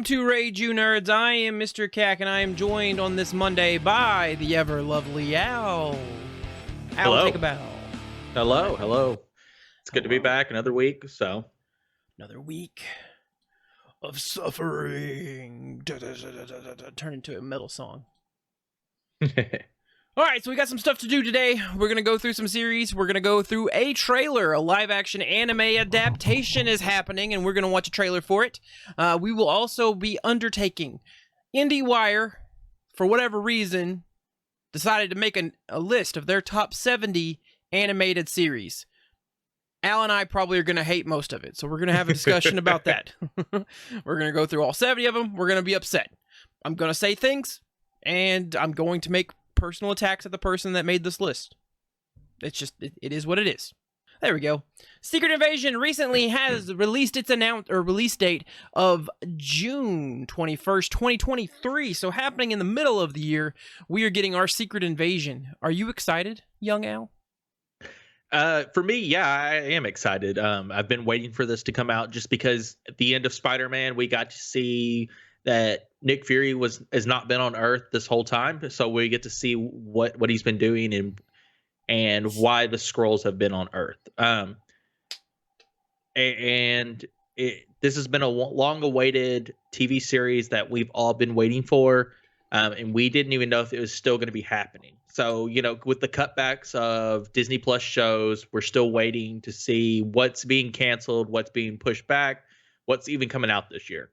to Rage You Nerds. I am Mr. Cack, and I am joined on this Monday by the ever-lovely Al. Al, Hello. take a bow. Hello. It's good to be back another week, so. Another week of suffering. Turn into a metal song. All right, so we got some stuff to do today. We're going to go through some series. We're going to go through a trailer. A live-action anime adaptation is happening, and we're going to watch a trailer for it. We will also be undertaking Indiewire, for whatever reason, decided to make a list of their top 70 animated series. Al and I probably are going to hate most of it, so we're going to have a discussion about that. We're going to go through all 70 of them. We're going to be upset. I'm going to say things, and I'm going to make personal attacks at the person that made this list. It's just, it is what it is. There we go. Secret Invasion recently has released its release date of June 21st, 2023. So happening in the middle of the year, we are getting our Secret Invasion. Are you excited, young Al? For me, yeah, I am excited. I've been waiting for this to come out just because at the end of Spider-Man, we got to see that Nick Fury has not been on Earth this whole time, so we get to see what he's been doing and why the Skrulls have been on Earth. This has been a long-awaited TV series that we've all been waiting for, and we didn't even know if it was still going to be happening. So, you know, with the cutbacks of Disney Plus shows, we're still waiting to see what's being canceled, what's being pushed back, what's even coming out this year.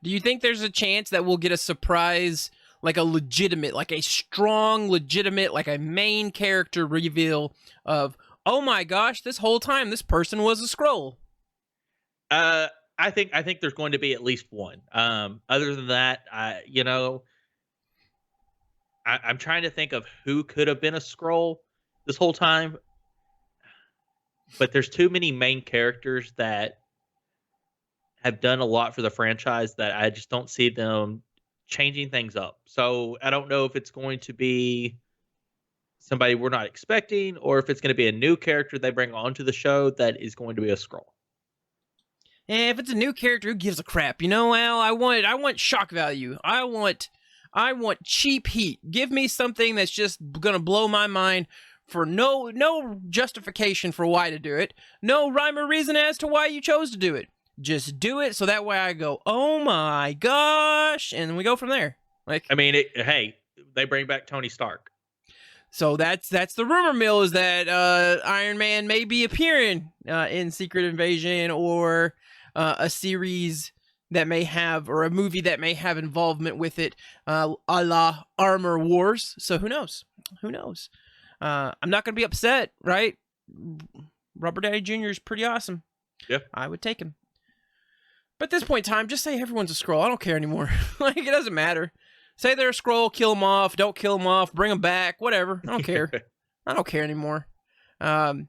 Do you think there's a chance that we'll get a surprise, like a strong, legitimate, like a main character reveal of, oh my gosh, this whole time this person was a Skrull? I think there's going to be at least one. Other than that, I'm trying to think of who could have been a Skrull this whole time, but there's too many main characters that have done a lot for the franchise that I just don't see them changing things up. So I don't know if it's going to be somebody we're not expecting or if it's going to be a new character they bring onto the show that is going to be a Skrull. And if it's a new character, who gives a crap? You know, Al, I want shock value. I want cheap heat. Give me something that's just gonna blow my mind for no justification for why to do it. No rhyme or reason as to why you chose to do it. Just do it so that way I go, oh my gosh, and we go from there. Like, I mean, hey, they bring back Tony Stark. So that's the rumor mill, is that Iron Man may be appearing in Secret Invasion, or a series that may have, or a movie that may have involvement with it, a la Armor Wars. So who knows? I'm not going to be upset, right? Robert Downey Jr. is pretty awesome. Yeah. I would take him. But at this point in time, just say everyone's a Skrull. I don't care anymore. Like, it doesn't matter. Say they're a Skrull, kill them off, don't kill them off, bring them back, whatever. I don't care. I don't care anymore. A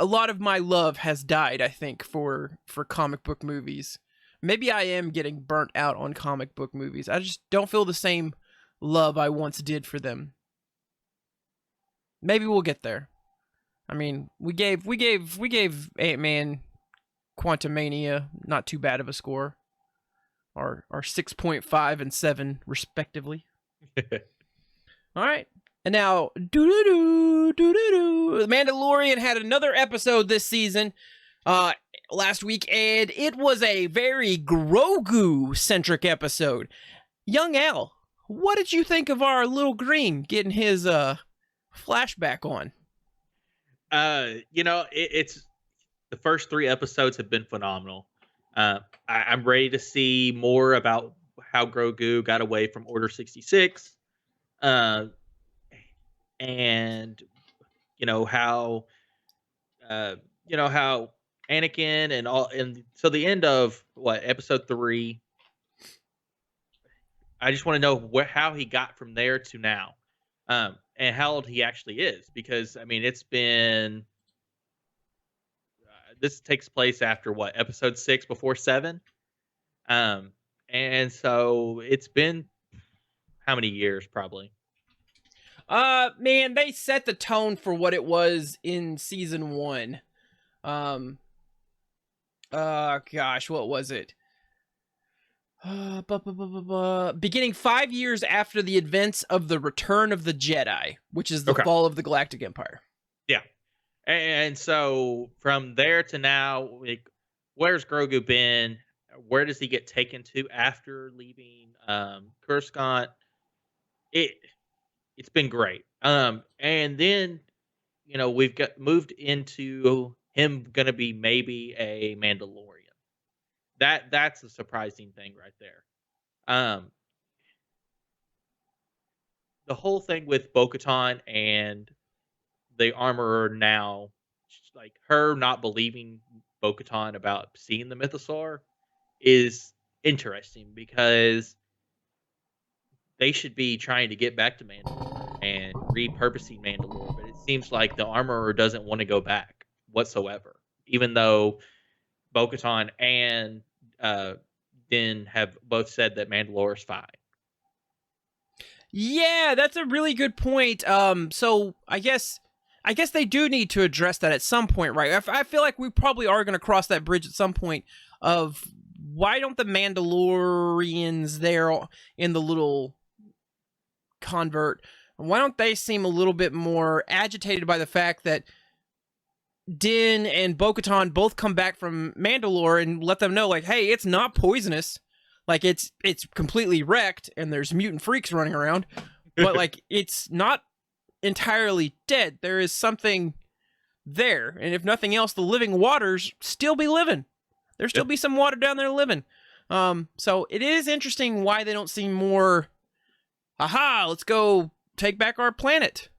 lot of my love has died, I think, for comic book movies. Maybe I am getting burnt out on comic book movies. I just don't feel the same love I once did for them. Maybe we'll get there. I mean, we gave Ant-Man Quantumania not too bad of a score. Our 6.5 and 7 respectively. All right. And now, The Mandalorian had another episode this season last week, and it was a very Grogu-centric episode. Young Al, what did you think of our little green getting his flashback on? It's the first 3 episodes have been phenomenal. I'm ready to see more about how Grogu got away from Order 66. And how Anakin and so the end of episode 3, I just want to know how he got from there to now, and how old he actually is, because I mean, it's been this takes place after episode 6 before 7, and so it's been how many years? Probably. Man, they set the tone for what it was in season 1. Gosh, what was it? Beginning 5 years after the events of the Return of the Jedi, which is the Okay. fall of the Galactic Empire. Yeah. And so from there to now, like, where's Grogu been? Where does he get taken to after leaving Coruscant? It it's been great. And then we've got moved into him gonna be maybe a Mandalorian. That's a surprising thing right there. Um, the whole thing with Bo-Katan and the Armorer now, just like her not believing Bo-Katan about seeing the Mythosaur is interesting because they should be trying to get back to Mandalore and repurposing Mandalore, but it seems like the Armorer doesn't want to go back whatsoever, even though Bo-Katan and Din have both said that Mandalore is fine. Yeah, that's a really good point. So I guess they do need to address that at some point, right? I feel like we probably are going to cross that bridge at some point of why don't the Mandalorians there in the little convert, why don't they seem a little bit more agitated by the fact that Din and Bo-Katan both come back from Mandalore and let them know, like, hey, it's not poisonous. Like, it's completely wrecked and there's mutant freaks running around, but, like, it's not entirely dead. There is something there. And if nothing else, the living waters still be living. There still be some water down there living. So it is interesting why they don't seem more, aha, let's go take back our planet.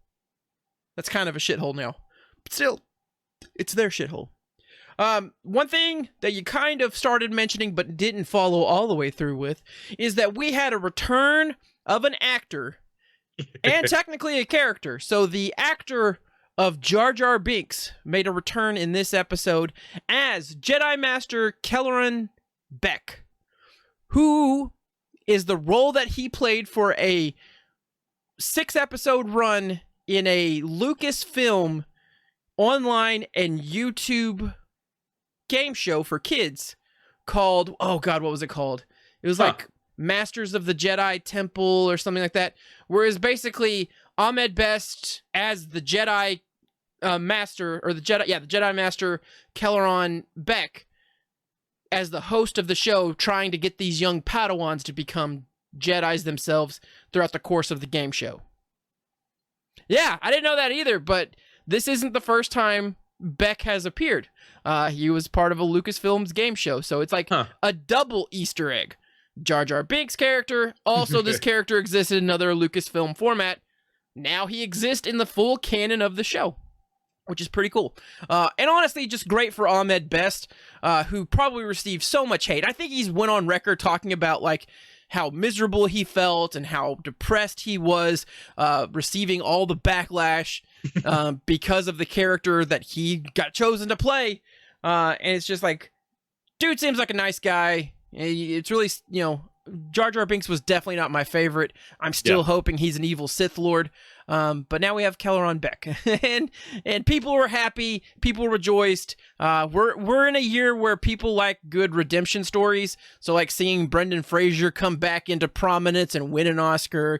That's kind of a shithole now. But still, it's their shithole. One thing that you kind of started mentioning but didn't follow all the way through with is that we had a return of an actor and technically a character. So the actor of Jar Jar Binks made a return in this episode as Jedi Master Kelleran Beck, who is the role that he played for a 6-episode run in a Lucasfilm online and YouTube game show for kids called, oh god, what was it called? It was like Masters of the Jedi Temple or something like that, whereas basically Ahmed Best as the Jedi Master, or the Jedi Master Kelleran Beck as the host of the show, trying to get these young Padawans to become Jedis themselves throughout the course of the game show. Yeah, I didn't know that either, but this isn't the first time Beck has appeared. He was part of a Lucasfilms game show, so it's like a double Easter egg. Jar Jar Binks' character, also this character existed in another Lucasfilm format. Now he exists in the full canon of the show, which is pretty cool. And honestly, just great for Ahmed Best, who probably received so much hate. I think he's went on record talking about, like, how miserable he felt and how depressed he was, receiving all the backlash because of the character that he got chosen to play. And it's just like, dude seems like a nice guy. It's really, Jar Jar Binks was definitely not my favorite. I'm still hoping he's an evil Sith Lord. But now we have Kelleran Beck, and people were happy. People rejoiced. We're in a year where people like good redemption stories. So, like, seeing Brendan Fraser come back into prominence and win an Oscar,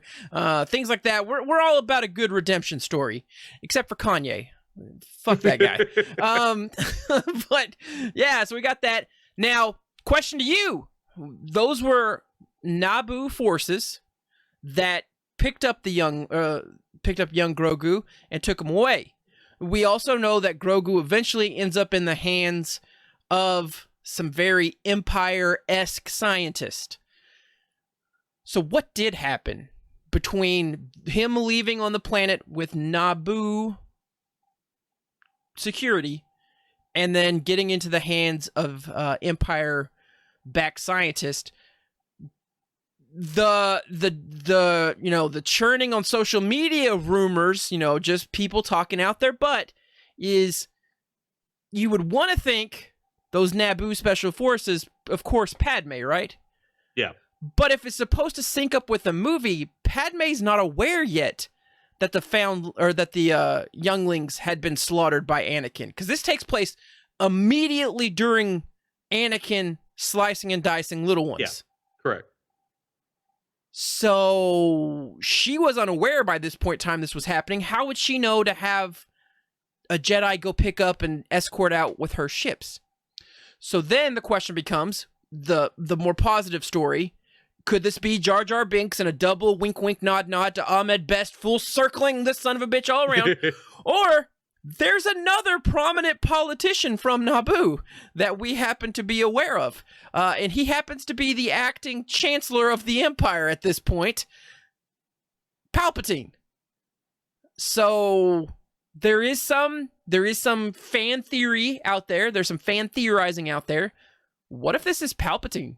things like that. We're all about a good redemption story, except for Kanye. Fuck that guy. But yeah, so we got that. Now, question to you: those were Naboo forces that picked up young Grogu and took him away. We also know that Grogu eventually ends up in the hands of some very Empire-esque scientist. So what did happen between him leaving on the planet with Naboo security and then getting into the hands of Empire-backed scientist? The churning on social media rumors, just people talking out their butt, is you would want to think those Naboo special forces, of course, Padme, right? Yeah. But if it's supposed to sync up with the movie, Padme's not aware yet that the younglings had been slaughtered by Anakin, because this takes place immediately during Anakin slicing and dicing little ones. Yeah, correct. So she was unaware by this point in time this was happening. How would she know to have a Jedi go pick up and escort out with her ships? So then the question becomes, the more positive story, could this be Jar Jar Binks and a double wink wink nod nod to Ahmed Best, full circling this son of a bitch all around? Or there's another prominent politician from Naboo that we happen to be aware of. And he happens to be the acting chancellor of the Empire at this point, Palpatine. So there is some fan theory out there. There's some fan theorizing out there. What if this is Palpatine?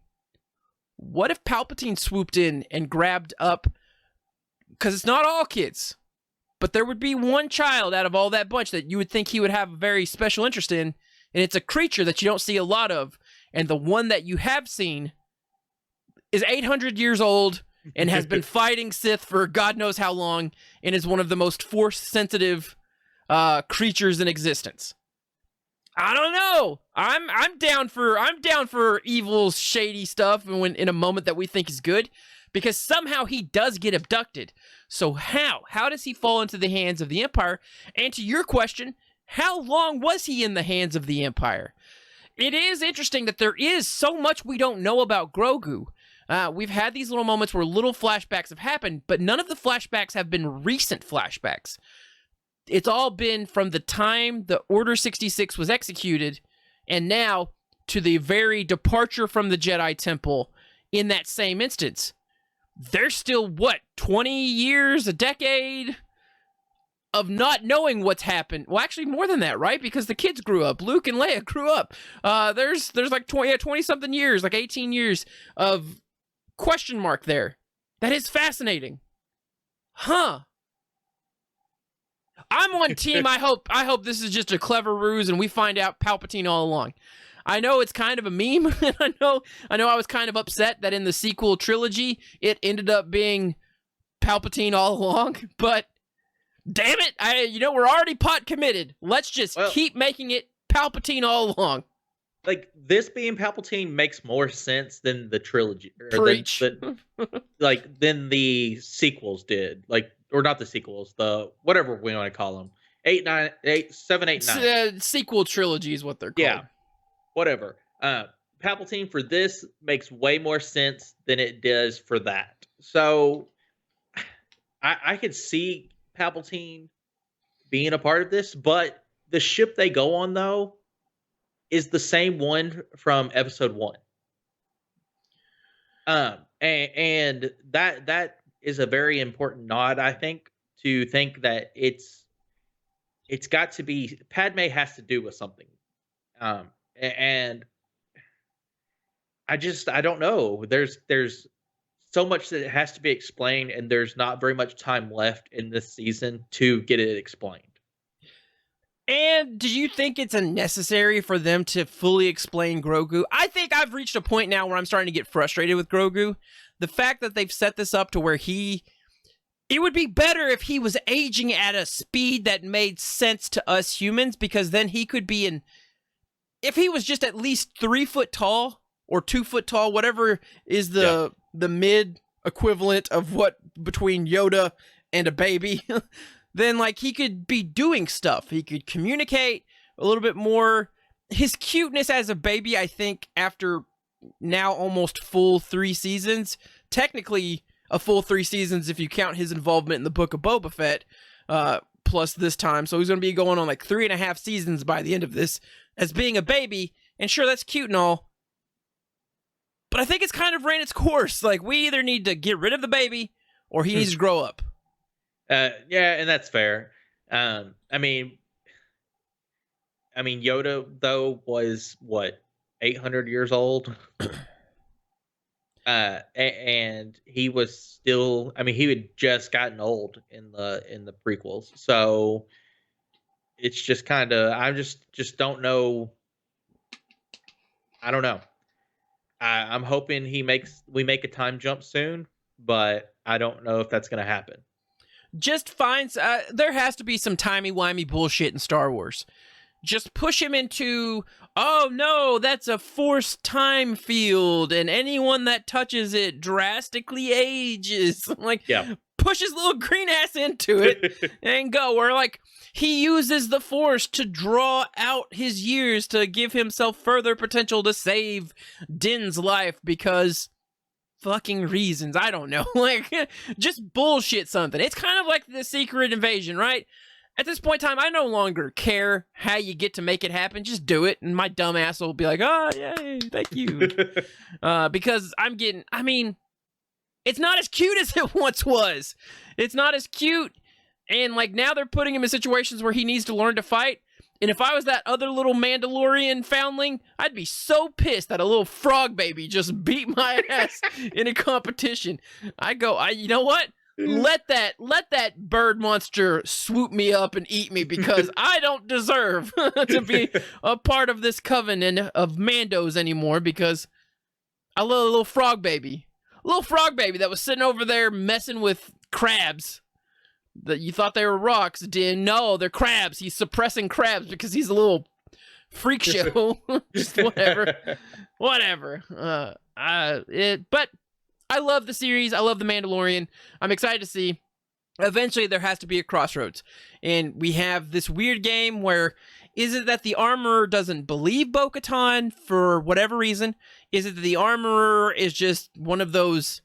What if Palpatine swooped in and grabbed up? Because it's not all kids. But there would be one child out of all that bunch that you would think he would have a very special interest in, and it's a creature that you don't see a lot of, and the one that you have seen is 800 years old and has been fighting Sith for God knows how long, and is one of the most Force-sensitive creatures in existence. I don't know. I'm down for evil, shady stuff in a moment that we think is good. Because somehow he does get abducted. So how? How does he fall into the hands of the Empire? And to your question, how long was he in the hands of the Empire? It is interesting that there is so much we don't know about Grogu. We've had these little moments where little flashbacks have happened, but none of the flashbacks have been recent flashbacks. It's all been from the time the Order 66 was executed, and now to the very departure from the Jedi Temple in that same instance. There's still, 20 years, a decade of not knowing what's happened. Well, actually more than that, right? Because the kids grew up. Luke and Leia grew up. There's like 20-something years, like 18 years of question mark there. That is fascinating. Huh. I'm on team. I hope this is just a clever ruse and we find out Palpatine all along. I know it's kind of a meme, and I know I was kind of upset that in the sequel trilogy, it ended up being Palpatine all along, but damn it, we're already pot committed. Let's just keep making it Palpatine all along. Like, this being Palpatine makes more sense than the trilogy. Preach. Than the sequels did. Or not the sequels, the whatever we want to call them. 7, 8, 9. Sequel trilogy is what they're called. Yeah. Whatever. Palpatine for this makes way more sense than it does for that. So I could see Palpatine being a part of this, but the ship they go on, though, is the same one from episode 1. And that is a very important nod, I think, to think that it's got to be, Padme has to do with something. And I don't know. There's so much that has to be explained, and there's not very much time left in this season to get it explained. And do you think it's unnecessary for them to fully explain Grogu? I think I've reached a point now where I'm starting to get frustrated with Grogu. The fact that they've set this up to where it would be better if he was aging at a speed that made sense to us humans, because then he could be if he was just at least 3 foot tall or 2 foot tall, whatever is the mid equivalent of what between Yoda and a baby, then he could be doing stuff. He could communicate a little bit more. His cuteness as a baby, I think, after now almost full 3 seasons, technically a full 3 seasons if you count his involvement in the Book of Boba Fett, plus this time. So he's going to be going on 3.5 seasons by the end of this as being a baby. And sure, that's cute and all, but I think it's kind of ran its course. We either need to get rid of the baby or he needs to grow up. Yeah, and that's fair. I mean, Yoda, though, was 800 years old? And he was still, he had just gotten old in the prequels. So it's just kind of, I just don't know. I don't know. I'm hoping we make a time jump soon, but I don't know if that's going to happen. Just finds, there has to be some timey-wimey bullshit in Star Wars. just push him into, oh no, that's a forced time field, and anyone that touches it drastically ages. Like, Yeah. push his little green ass into it and go. Or like, he uses the Force to draw out his years to give himself further potential to save Din's life because fucking reasons. I don't know. Like, just bullshit something. It's kind of like the Secret Invasion, right? At this point in time, I no longer care how you get to make it happen. Just do it, and my dumb ass will be like, oh, yay, thank you. Because I mean, it's not as cute as it once was. It's not as cute, and like now they're putting him in situations where he needs to learn to fight. And if I was that other little Mandalorian foundling, I'd be so pissed that a little frog baby just beat my ass in a competition. You know what? Let that bird monster swoop me up and eat me because I don't deserve to be a part of this coven of Mandos anymore because I love a little frog baby. A little frog baby that was sitting over there messing with crabs. That you thought they were rocks, didn't know they're crabs. He's suppressing crabs because he's a little freak show. Just whatever. But I love the series. I love The Mandalorian. I'm excited to see. Eventually, there has to be a crossroads. And we have this weird game where, is it that the armorer doesn't believe Bo-Katan for whatever reason? Is it that the armorer is just one of those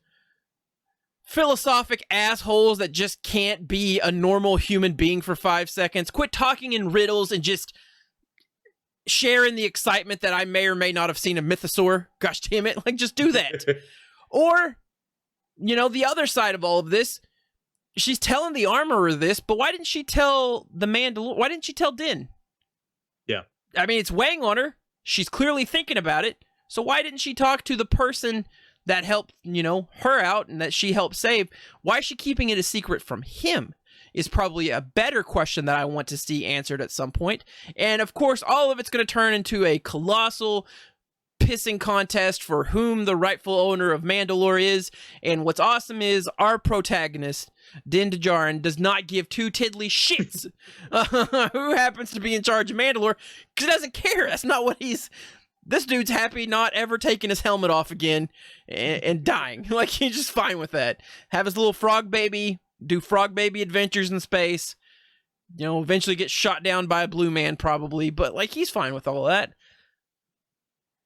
philosophic assholes that just can't be a normal human being for 5 seconds? Quit talking in riddles and just sharing the excitement that I may or may not have seen a mythosaur. Gosh damn it. Like, just do that. Or, you know, the other side of all of this, she's telling the armorer this, but why didn't she tell the why didn't she tell Din? Yeah. I mean, it's weighing on her. She's clearly thinking about it. So why didn't she talk to the person that helped, you know, her out and that she helped save? Why is she keeping it a secret from him is probably a better question that I want to see answered at some point. And of course, all of it's going to turn into a colossal pissing contest for whom the rightful owner of Mandalore is. And what's awesome is our protagonist, Din Djarin, does not give two tiddly shits who happens to be in charge of Mandalore because he doesn't care. That's not what he's... This dude's happy not ever taking his helmet off again and dying. Like, he's just fine with that. Have his little frog baby, do frog baby adventures in space. You know, eventually get shot down by a blue man probably, but like, he's fine with all that.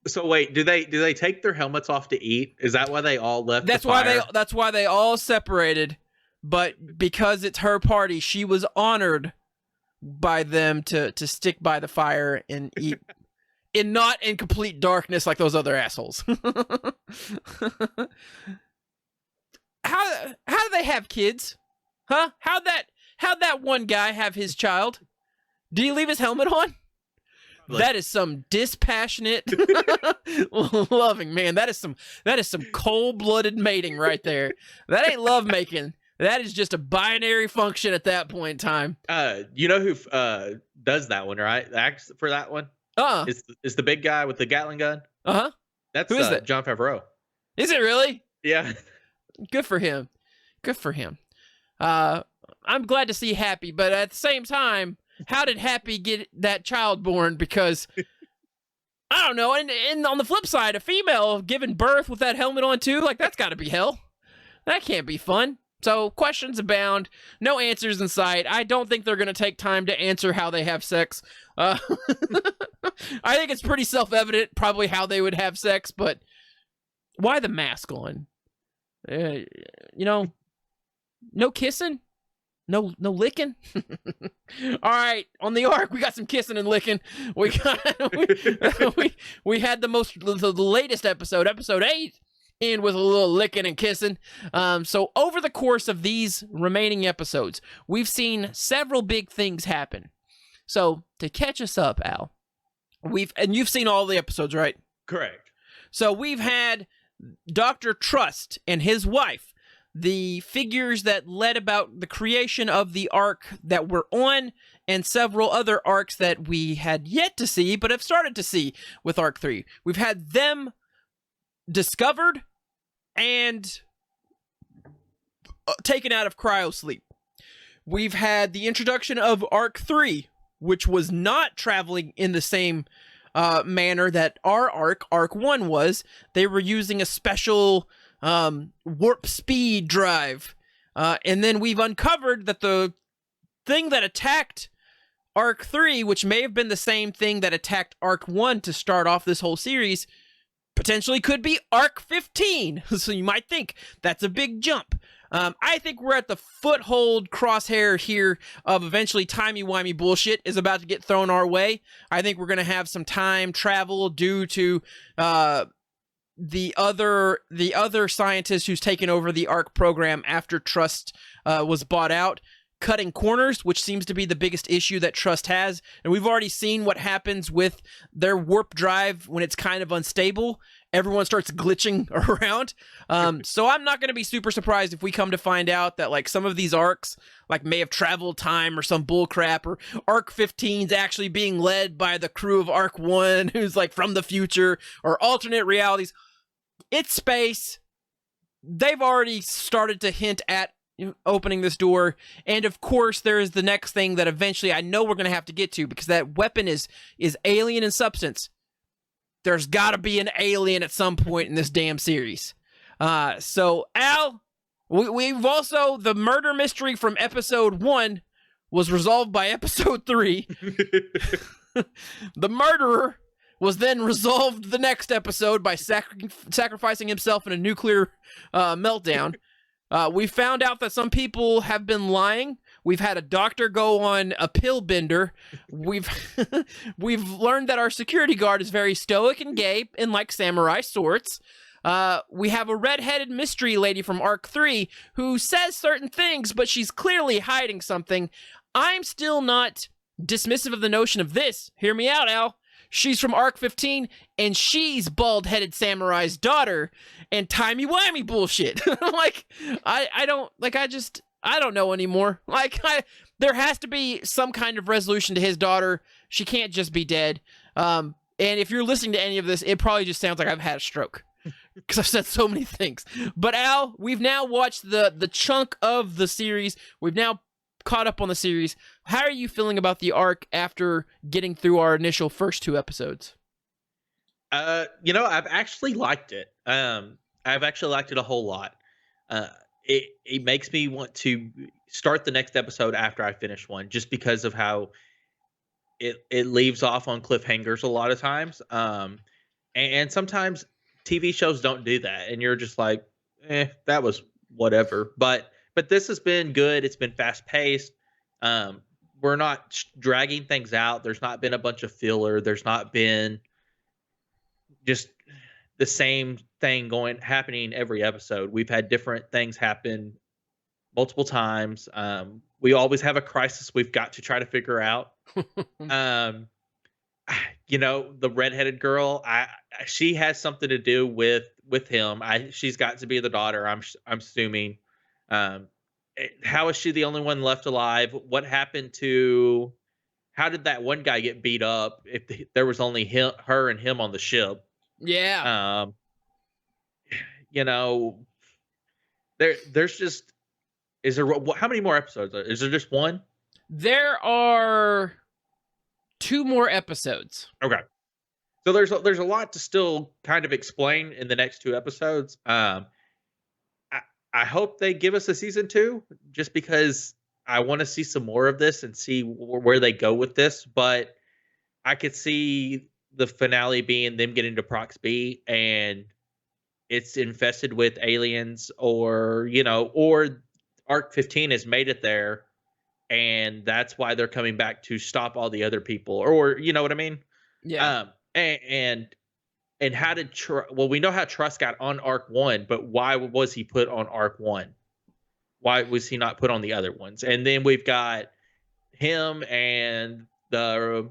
So wait, do they take their helmets off to eat? Is that why they all left? That's why they all separated. But because it's her party, she was honored by them to stick by the fire and eat. And not in complete darkness like those other assholes. How do they have kids? Huh? How'd that one guy have his child? Did he leave his helmet on? Like, that is some dispassionate loving, man. That is some cold-blooded mating right there. That ain't love making. That is just a binary function at that point in time. You know who does that one, right? Acts for that one? Is the big guy with the Gatling gun? Uh-huh. That's who is that? Jon Favreau. Is it really? Yeah. Good for him. Good for him. I'm glad to see Happy, but at the same time, how did Happy get that child born? Because I don't know. And on the flip side, a female giving birth with that helmet on too, like, that's got to be hell. That can't be fun. So questions abound, no answers in sight. I don't think they're going to take time to answer how they have sex. I think it's pretty self-evident probably how they would have sex, but why the mask on? You know, no kissing? No licking? All right, on the Ark, we got some kissing and licking. We had the latest episode 8, in with a little licking and kissing. So over the course of these remaining episodes, we've seen several big things happen. So to catch us up, Al, you've seen all the episodes, right? Correct. So we've had Dr. Trust and his wife, the figures that led about the creation of the Ark that we're on, and several other arcs that we had yet to see, but have started to see with Arc 3. We've had them discovered and taken out of cryosleep. We've had the introduction of Arc 3, which was not traveling in the same manner that our Arc 1 was. They were using a special warp speed drive. And then we've uncovered that the thing that attacked Arc 3, which may have been the same thing that attacked Arc 1 to start off this whole series, potentially could be Arc 15. So you might think that's a big jump. I think we're at the foothold crosshair here of eventually timey-wimey bullshit is about to get thrown our way. I think we're going to have some time travel due to the other scientist who's taken over the ARC program after Trust was bought out, cutting corners, which seems to be the biggest issue that Trust has. And we've already seen what happens with their warp drive when it's kind of unstable. Everyone starts glitching around. So I'm not going to be super surprised if we come to find out that like some of these arcs like may have traveled time or some bullcrap, or Arc 15's actually being led by the crew of Arc 1 who's like from the future, or alternate realities. It's space. They've already started to hint at opening this door, and of course there is the next thing that eventually I know we're going to have to get to, because that weapon is alien in substance. There's got to be an alien at some point in this damn series. So Al, we've also, the murder mystery from episode 1 was resolved by episode 3. The murderer was then resolved the next episode by sacrificing himself in a nuclear meltdown. We found out that some people have been lying. We've had a doctor go on a pill bender. We've learned that our security guard is very stoic and gay and like samurai sorts. We have a redheaded mystery lady from Arc 3 who says certain things, but she's clearly hiding something. I'm still not dismissive of the notion of this. Hear me out, Al. She's from Arc 15, and she's bald-headed samurai's daughter, and timey-wimey bullshit. I don't know anymore. There has to be some kind of resolution to his daughter. She can't just be dead. And if you're listening to any of this, it probably just sounds like I've had a stroke, because I've said so many things. But Al, we've now watched the chunk of the series. We've now caught up on the series. How are you feeling about the arc after getting through our initial first 2 episodes? I've actually liked it. I've actually liked it a whole lot. It makes me want to start the next episode after I finish one, just because of how it leaves off on cliffhangers a lot of times. And sometimes TV shows don't do that, and you're just like, that was whatever. But this has been good. It's been fast paced. We're not dragging things out. There's not been a bunch of filler. There's not been just the same thing happening every episode. We've had different things happen multiple times. We always have a crisis we've got to try to figure out. The redheaded girl, she has something to do with him. She's got to be the daughter, I'm assuming. How is she the only one left alive? What happened to? How did that one guy get beat up if there was only her and him on the ship? Yeah. There's just, is there, how many more episodes? Is there just one? There are 2 more episodes. Okay. So there's a lot to still kind of explain in the next 2 episodes. I hope they give us a season 2, just because I want to see some more of this and see where they go with this. But I could see the finale being them getting to Prox B and it's infested with aliens, or Arc 15 has made it there, and that's why they're coming back to stop all the other people, or you know what I mean? Yeah. And how did we know how Trust got on Arc 1, but why was he put on Arc 1? Why was he not put on the other ones? And then we've got him and the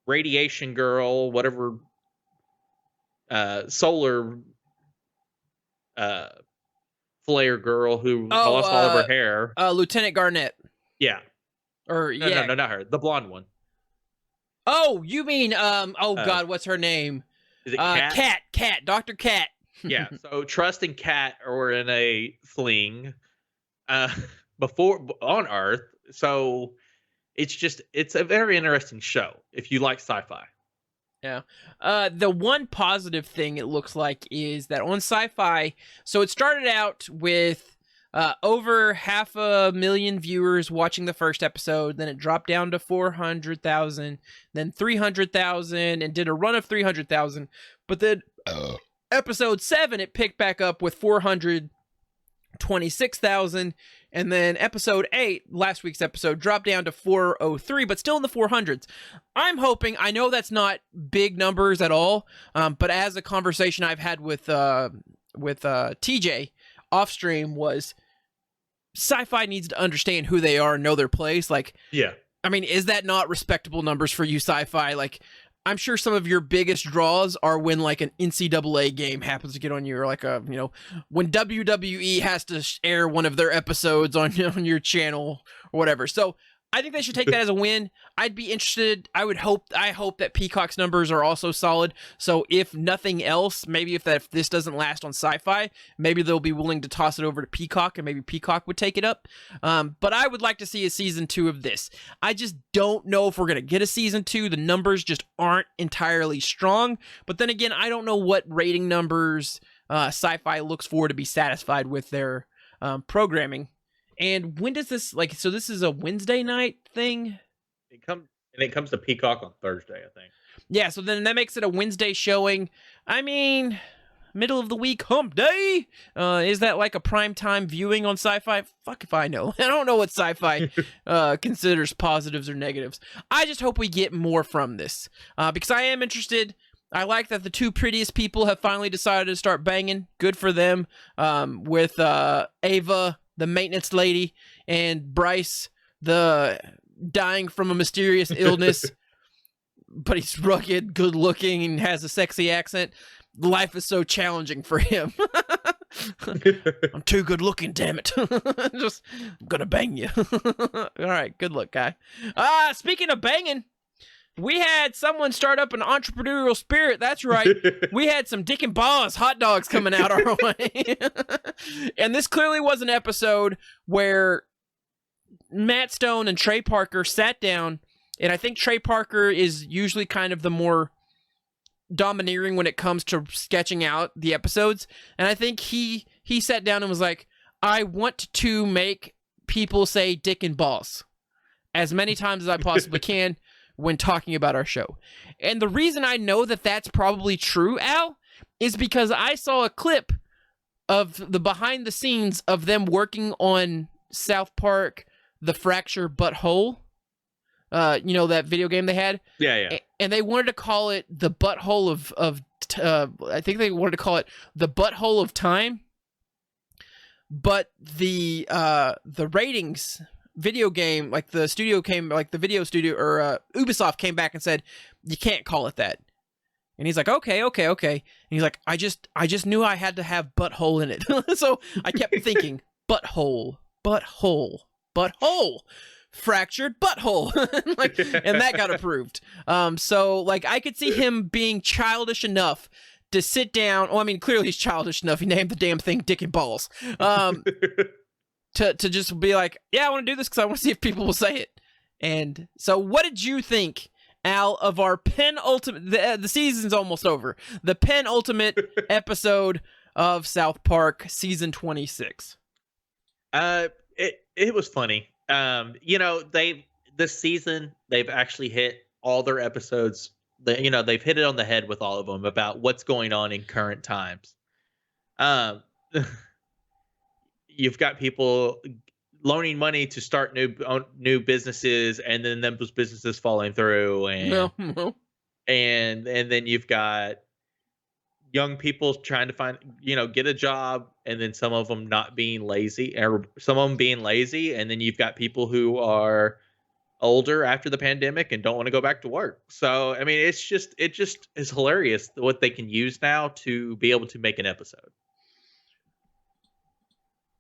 radiation girl, whatever, solar flare girl who lost all of her hair. Lieutenant Garnett. Yeah. No, not her. The blonde one. Oh, you mean God, what's her name? Is it Kat? Kat, Dr. Kat. Yeah. So Trust and Kat are in a fling before on Earth. So it's a very interesting show if you like sci-fi. Yeah. The one positive thing it looks like is that on SyFy, so it started out with over 500,000 viewers watching the first episode, then it dropped down to 400,000, then 300,000, and did a run of 300,000. But then episode 7, it picked back up with 426,000, and then episode 8, last week's episode, dropped down to 403, but still in the 400s. I'm hoping, I know that's not big numbers at all, but as a conversation I've had with TJ off stream was, SyFy needs to understand who they are and know their place. Like, yeah, I mean, is that not respectable numbers for you, SyFy? Like, I'm sure some of your biggest draws are when like an NCAA game happens to get on you, or like a, you know, when WWE has to air one of their episodes on your channel or whatever. So I think they should take that as a win. I'd be interested. I hope that Peacock's numbers are also solid. So if nothing else, maybe if this doesn't last on SyFy, maybe they'll be willing to toss it over to Peacock, and maybe Peacock would take it up. But I would like to see a season 2 of this. I just don't know if we're going to get a season 2. The numbers just aren't entirely strong. But then again, I don't know what rating numbers SyFy looks for to be satisfied with their programming. And when does this, like, so this is a Wednesday night thing? It comes to Peacock on Thursday, I think. Yeah, so then that makes it a Wednesday showing. I mean, middle of the week, hump day? Is that like a primetime viewing on SyFy? Fuck if I know. I don't know what SyFy considers positives or negatives. I just hope we get more from this, because I am interested. I like that the two prettiest people have finally decided to start banging. Good for them. With Ava, the maintenance lady, and Bryce, the dying from a mysterious illness, but he's rugged, good looking, and has a sexy accent. Life is so challenging for him. I'm too good looking, damn it. I'm gonna bang you. All right, good luck, guy. Speaking of banging, we had someone start up an entrepreneurial spirit. That's right. We had some Dickinbaus hot dogs coming out our way. And this clearly was an episode where Matt Stone and Trey Parker sat down, and I think Trey Parker is usually kind of the more domineering when it comes to sketching out the episodes. And I think he sat down and was like, I want to make people say Dickinbaus as many times as I possibly can when talking about our show. And the reason I know that that's probably true, Al, is because I saw a clip of the behind the scenes of them working on South Park, The Fracture Butthole. You know, that video game they had? Yeah. And they wanted to call it the butthole of I think they wanted to call it the butthole of time. But the ratings video game, like the studio came, like the video studio or Ubisoft came back and said, you can't call it that. And he's like, okay. And he's like, I just knew I had to have butthole in it. So I kept thinking, butthole, fractured butthole. And that got approved. So like I could see him being childish enough to sit down. Oh, I mean, clearly he's childish enough. He named the damn thing Dickinbaus. To just be like, yeah, I want to do this because I want to see if people will say it. And so what did you think, Al, of our penultimate, the season's almost over, the penultimate episode of South Park season 26? It was funny. You know, this season they've actually hit all their episodes. They've hit it on the head with all of them about what's going on in current times. You've got people loaning money to start new businesses, and then those businesses falling through, and then you've got young people trying to find, get a job, and then some of them not being lazy, or some of them being lazy, and then you've got people who are older after the pandemic and don't want to go back to work. So I mean, it just is hilarious what they can use now to be able to make an episode.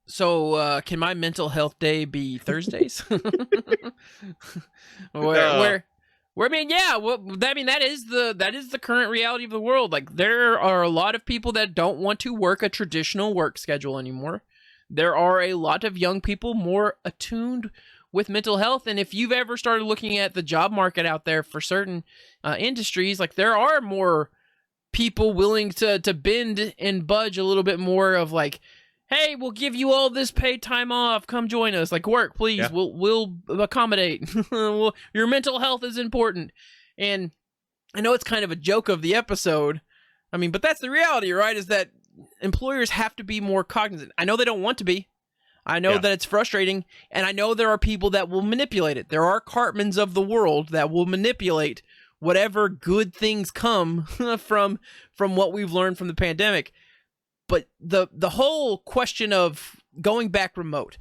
So, can my mental health day be Thursdays? where I mean, yeah, well, I mean, that is the current reality of the world. Like, there are a lot of people that don't want to work a traditional work schedule anymore. There are a lot of young people more attuned with mental health. And if you've ever started looking at the job market out there for certain industries, like there are more people willing to bend and budge a little bit more of like, hey, we'll give you all this paid time off. Come join us. Like, work, please. Yeah. We'll accommodate. Your mental health is important. And I know it's kind of a joke of the episode. I mean, but that's the reality, right? Is that employers have to be more cognizant. I know they don't want to be. I know that it's frustrating. And I know there are people that will manipulate it. There are Cartmans of the world that will manipulate whatever good things come from what we've learned from the pandemic. But the whole question of going back remote,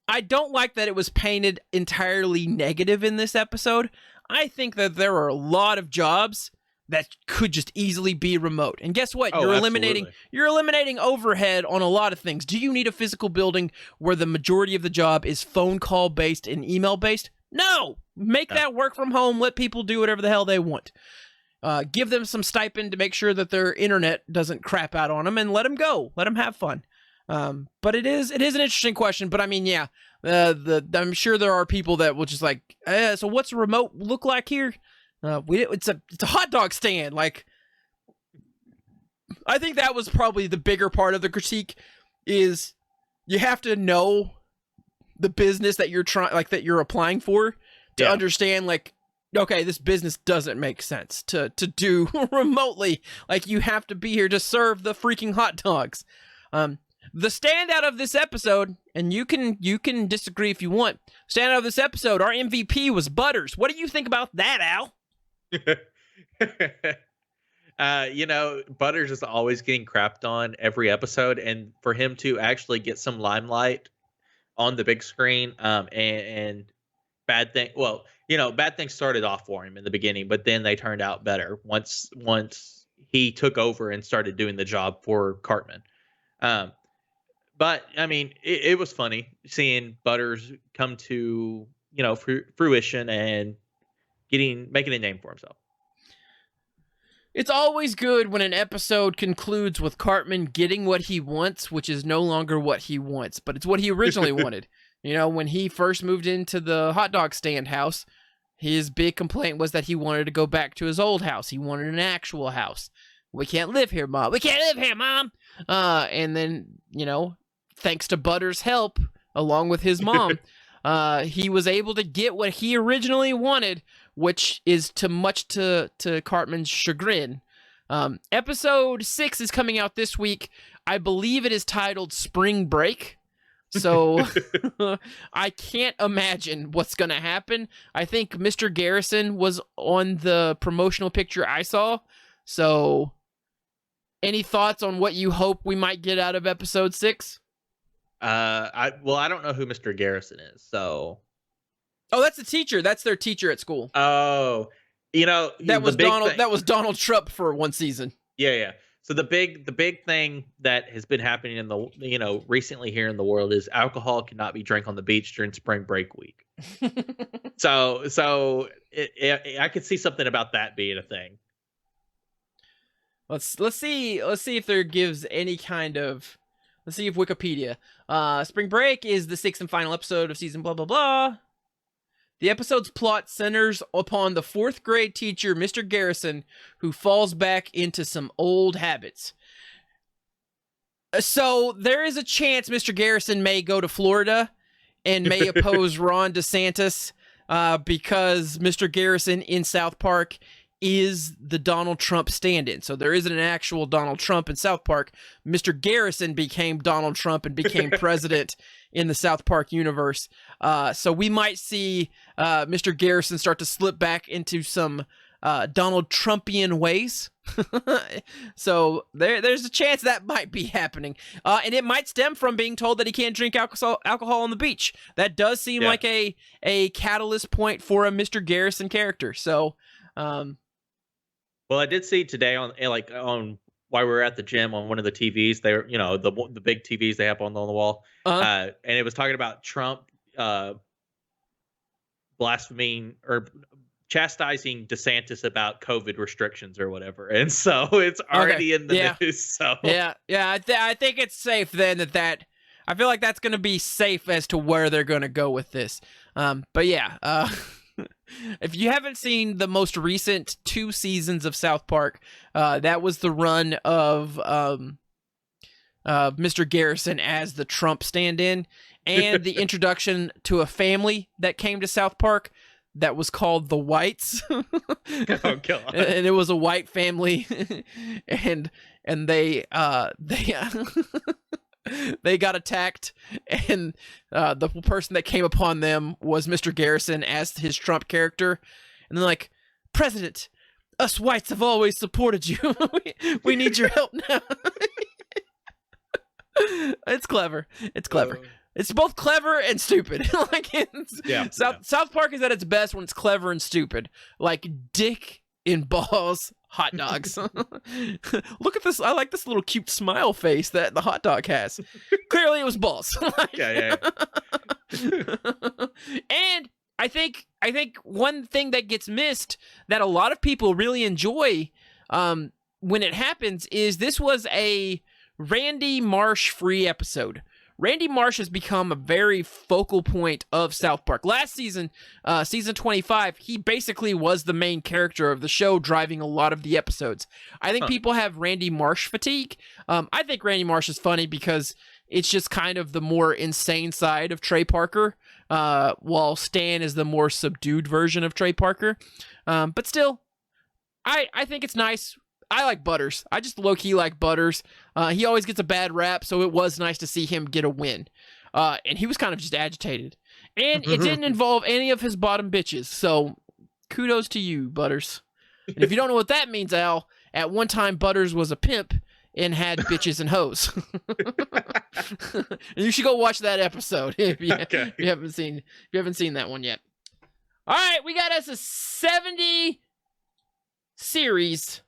I don't like that it was painted entirely negative in this episode. I think that there are a lot of jobs that could just easily be remote. And guess what? You're eliminating overhead on a lot of things. Do you need a physical building where the majority of the job is phone call based and email based? No. Make that work from home. Let people do whatever the hell they want. Give them some stipend to make sure that their internet doesn't crap out on them, and let them go. Let them have fun. But it is an interesting question. But I mean, yeah, I'm sure there are people that will just like, so what's remote look like here? It's a hot dog stand. Like, I think that was probably the bigger part of the critique is you have to know the business that you're that you're applying for to understand, like, okay, this business doesn't make sense to do remotely. Like, you have to be here to serve the freaking hot dogs. The standout of this episode, and you can disagree if you want, standout of this episode, our MVP was Butters. What do you think about that, Al? Butters is always getting crapped on every episode, and for him to actually get some limelight on the big screen, and bad things started off for him in the beginning, but then they turned out better once he took over and started doing the job for Cartman. But I mean, it was funny seeing Butters come to fruition and making a name for himself. It's always good when an episode concludes with Cartman getting what he wants, which is no longer what he wants, but it's what he originally wanted. When he first moved into the hot dog stand house, his big complaint was that he wanted to go back to his old house. He wanted an actual house. We can't live here, Mom. We can't live here, Mom. And then, thanks to Butters' help, along with his mom, he was able to get what he originally wanted, which is much to Cartman's chagrin. Episode 6 is coming out this week. I believe it is titled Spring Break. So I can't imagine what's going to happen. I think Mr. Garrison was on the promotional picture I saw. So any thoughts on what you hope we might get out of episode 6? I don't know who Mr. Garrison is, so. Oh, that's the teacher. That's their teacher at school. Oh, that was Donald Trump for one season. Yeah. So the big thing that has been happening in the recently here in the world is alcohol cannot be drank on the beach during spring break week. so I could see something about that being a thing. Let's see if there gives any kind of. Let's see if Wikipedia. Spring Break is the 6th and final episode of season blah blah blah. The episode's plot centers upon the 4th grade teacher, Mr. Garrison, who falls back into some old habits. So there is a chance Mr. Garrison may go to Florida and may oppose Ron DeSantis because Mr. Garrison in South Park is the Donald Trump stand-in. So there isn't an actual Donald Trump in South Park. Mr. Garrison became Donald Trump and became president in the South Park universe. So we might see Mr. Garrison start to slip back into some Donald Trumpian ways. So there's a chance that might be happening. And it might stem from being told that he can't drink alcohol on the beach. That does seem like a catalyst point for a Mr. Garrison character. So, well, I did see today on while we were at the gym on one of the TVs, they're the big TVs they have on the wall, and it was talking about Trump blaspheming or chastising DeSantis about COVID restrictions or whatever, and so it's already in the news. So I think it's safe then that I feel like that's going to be safe as to where they're going to go with this. But yeah, if you haven't seen the most recent 2 seasons of South Park, that was the run of Mr. Garrison as the Trump stand-in, and the introduction to a family that came to South Park that was called the Whites. Oh god. And it was a white family, and they they got attacked, and the person that came upon them was Mr. Garrison as his Trump character, and they're like, "President, us whites have always supported you. We need your help now." It's clever. It's clever. It's both clever and stupid. South Park is at its best when it's clever and stupid. Like Dickinbaus hot dogs. Look at this. I like this little cute smile face that the hot dog has. Clearly it was balls. Yeah. And I think one thing that gets missed that a lot of people really enjoy when it happens is this was a Randy Marsh free episode. Randy Marsh has become a very focal point of South Park. Last season, season 25, he basically was the main character of the show, driving a lot of the episodes. I think people have Randy Marsh fatigue. I think Randy Marsh is funny because it's just kind of the more insane side of Trey Parker, while Stan is the more subdued version of Trey Parker. But still, I think it's nice. I like Butters. I just low-key like Butters. He always gets a bad rap, so it was nice to see him get a win. And he was kind of just agitated. And it didn't involve any of his bottom bitches, so kudos to you, Butters. And if you don't know what that means, Al, at one time Butters was a pimp and had bitches and hoes. And you should go watch that episode if you haven't seen that one yet. All right, we got us a 70 series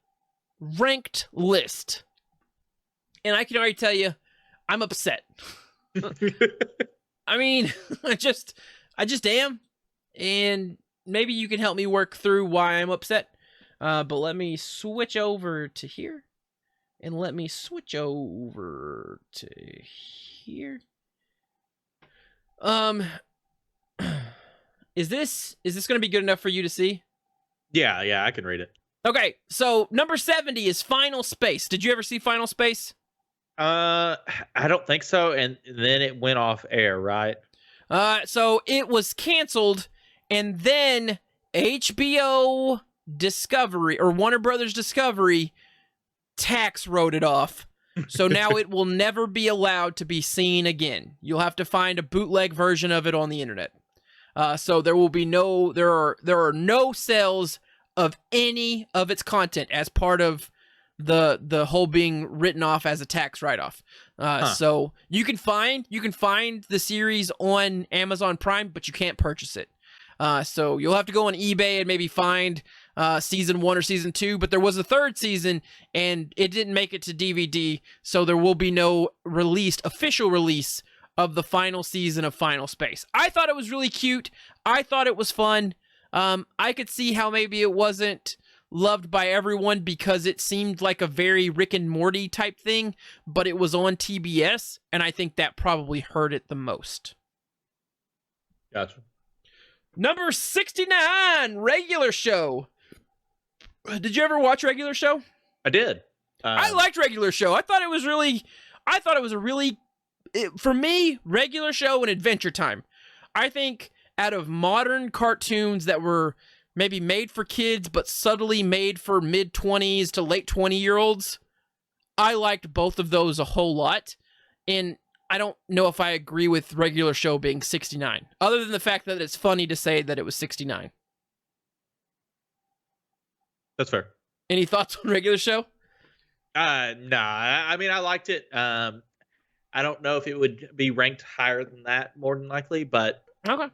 ranked list, and I can already tell you I'm upset. I mean, I just am, and maybe you can help me work through why I'm upset. But let me switch over to here, and let me switch over to here. Is this going to be good enough for you to see? Yeah, I can read it. Okay, so number 70 is Final Space. Did you ever see Final Space? I don't think so, and then it went off air, right? So it was canceled, and then HBO Discovery, or Warner Brothers Discovery, tax wrote it off. So now it will never be allowed to be seen again. You'll have to find a bootleg version of it on the internet. So there will be there are no sales of any of its content as part of the whole being written off as a tax write-off. So you can find the series on Amazon Prime, but you can't purchase it. So you'll have to go on eBay and maybe find season 1 or season 2, but there was a 3rd season and it didn't make it to DVD, so there will be no official release of the final season of Final Space. I thought it was really cute. I thought it was fun. I could see how maybe it wasn't loved by everyone because it seemed like a very Rick and Morty type thing, but it was on TBS, and I think that probably hurt it the most. Gotcha. Number 69, Regular Show. Did you ever watch Regular Show? I did. I liked Regular Show. I thought it was for me, Regular Show and Adventure Time. I think out of modern cartoons that were maybe made for kids but subtly made for mid-20s to late 20-year-olds, I liked both of those a whole lot. And I don't know if I agree with Regular Show being 69, other than the fact that it's funny to say that it was 69. That's fair. Any thoughts on Regular Show? Nah. I mean, I liked it. I don't know if it would be ranked higher than that, more than likely, but... Okay.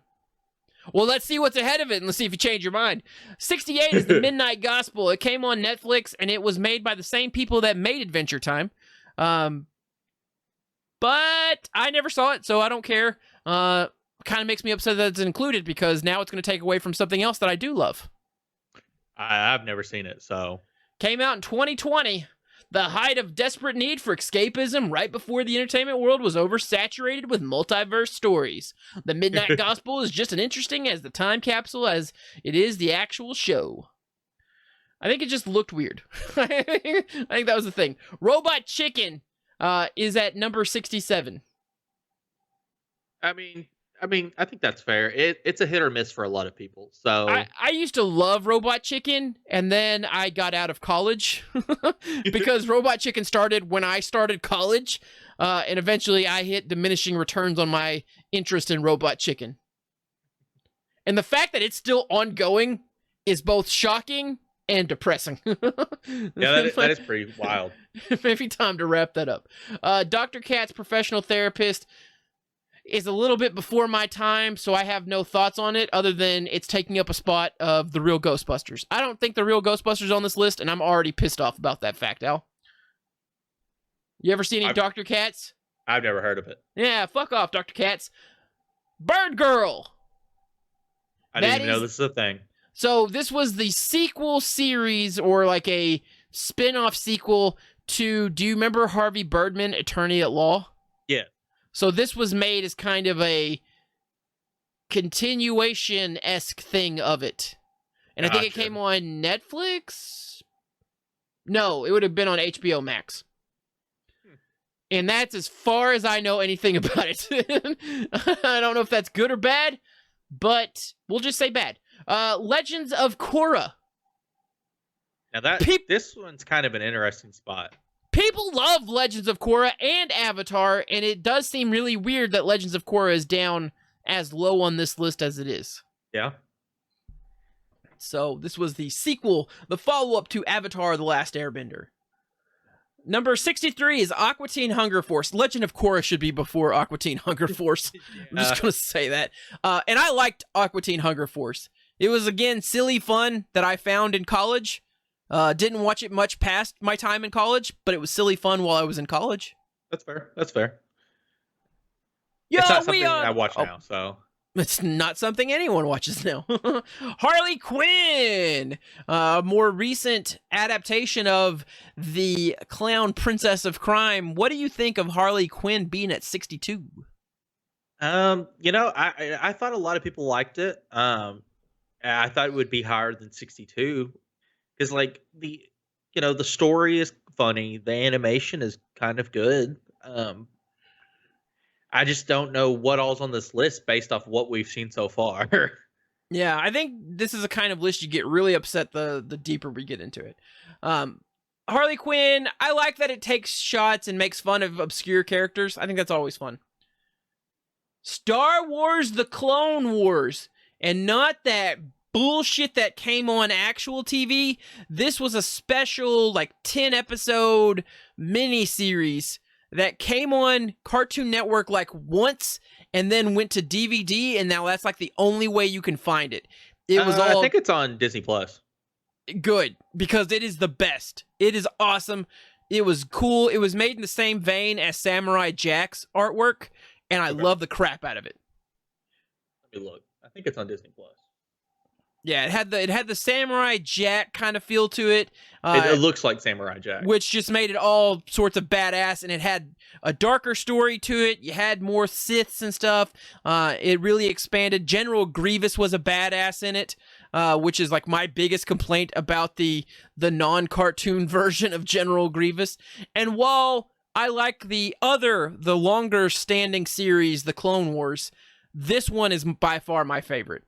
Well, let's see what's ahead of it, and let's see if you change your mind. 68 is The Midnight Gospel. It came on Netflix, and it was made by the same people that made Adventure Time. But I never saw it, so I don't care. Kind of makes me upset that it's included, because now it's going to take away from something else that I do love. I've never seen it, so... Came out in 2020. The height of desperate need for escapism right before the entertainment world was oversaturated with multiverse stories. The Midnight Gospel is just as interesting as the time capsule as it is the actual show. I think it just looked weird. I think that was the thing. Robot Chicken is at number 67. I mean, I think that's fair. It's a hit or miss for a lot of people. So I used to love Robot Chicken, and then I got out of college because Robot Chicken started when I started college, and eventually I hit diminishing returns on my interest in Robot Chicken. And the fact that it's still ongoing is both shocking and depressing. Yeah, that is pretty wild. Maybe time to wrap that up. Dr. Katz, Professional Therapist, is a little bit before my time, so I have no thoughts on it other than it's taking up a spot of the real Ghostbusters. I don't think the real Ghostbusters on this list, and I'm already pissed off about that fact, Al. You ever see any Dr. Katz? I've never heard of it. Yeah, fuck off, Dr. Katz. Bird Girl! I didn't even know this is a thing. So this was the sequel series, or like a spin-off sequel to, do you remember Harvey Birdman, Attorney at Law? Yeah. So this was made as kind of a continuation-esque thing of it. And I think it came on Netflix? No, it would have been on HBO Max. And that's as far as I know anything about it. I don't know if that's good or bad, but we'll just say bad. Legends of Korra. Now this one's kind of an interesting spot. People love Legends of Korra and Avatar, and it does seem really weird that Legends of Korra is down as low on this list as it is. Yeah. So this was the sequel, the follow-up to Avatar: The Last Airbender. Number 63 is Aqua Teen Hunger Force. Legend of Korra should be before Aqua Teen Hunger Force. I'm just going to say that. And I liked Aqua Teen Hunger Force. It was, again, silly fun that I found in college. Didn't watch it much past my time in college, but it was silly fun while I was in college. That's fair. That's fair. Yeah, it's not something I watch now, so. It's not something anyone watches now. Harley Quinn! More recent adaptation of the clown princess of crime. What do you think of Harley Quinn being at 62? I thought a lot of people liked it. I thought it would be higher than 62. Because, like, the story is funny. The animation is kind of good. I just don't know what all's on this list based off what we've seen so far. Yeah, I think this is a kind of list you get really upset the deeper we get into it. Harley Quinn, I like that it takes shots and makes fun of obscure characters. I think that's always fun. Star Wars: The Clone Wars, and not that bullshit that came on actual TV. This was a special, like, 10-episode mini-series that came on Cartoon Network, like, once, and then went to DVD, and now that's, like, the only way you can find it. It was all... I think it's on Disney Plus. Good, because it is the best. It is awesome. It was cool. It was made in the same vein as Samurai Jack's artwork, and I love the crap out of it. Let me look. I think it's on Disney Plus. Yeah, it had the Samurai Jack kind of feel to it. It looks like Samurai Jack, which just made it all sorts of badass, and it had a darker story to it. You had more Siths and stuff. It really expanded. General Grievous was a badass in it, which is like my biggest complaint about the non-cartoon version of General Grievous. And while I like the longer standing series, the Clone Wars, this one is by far my favorite.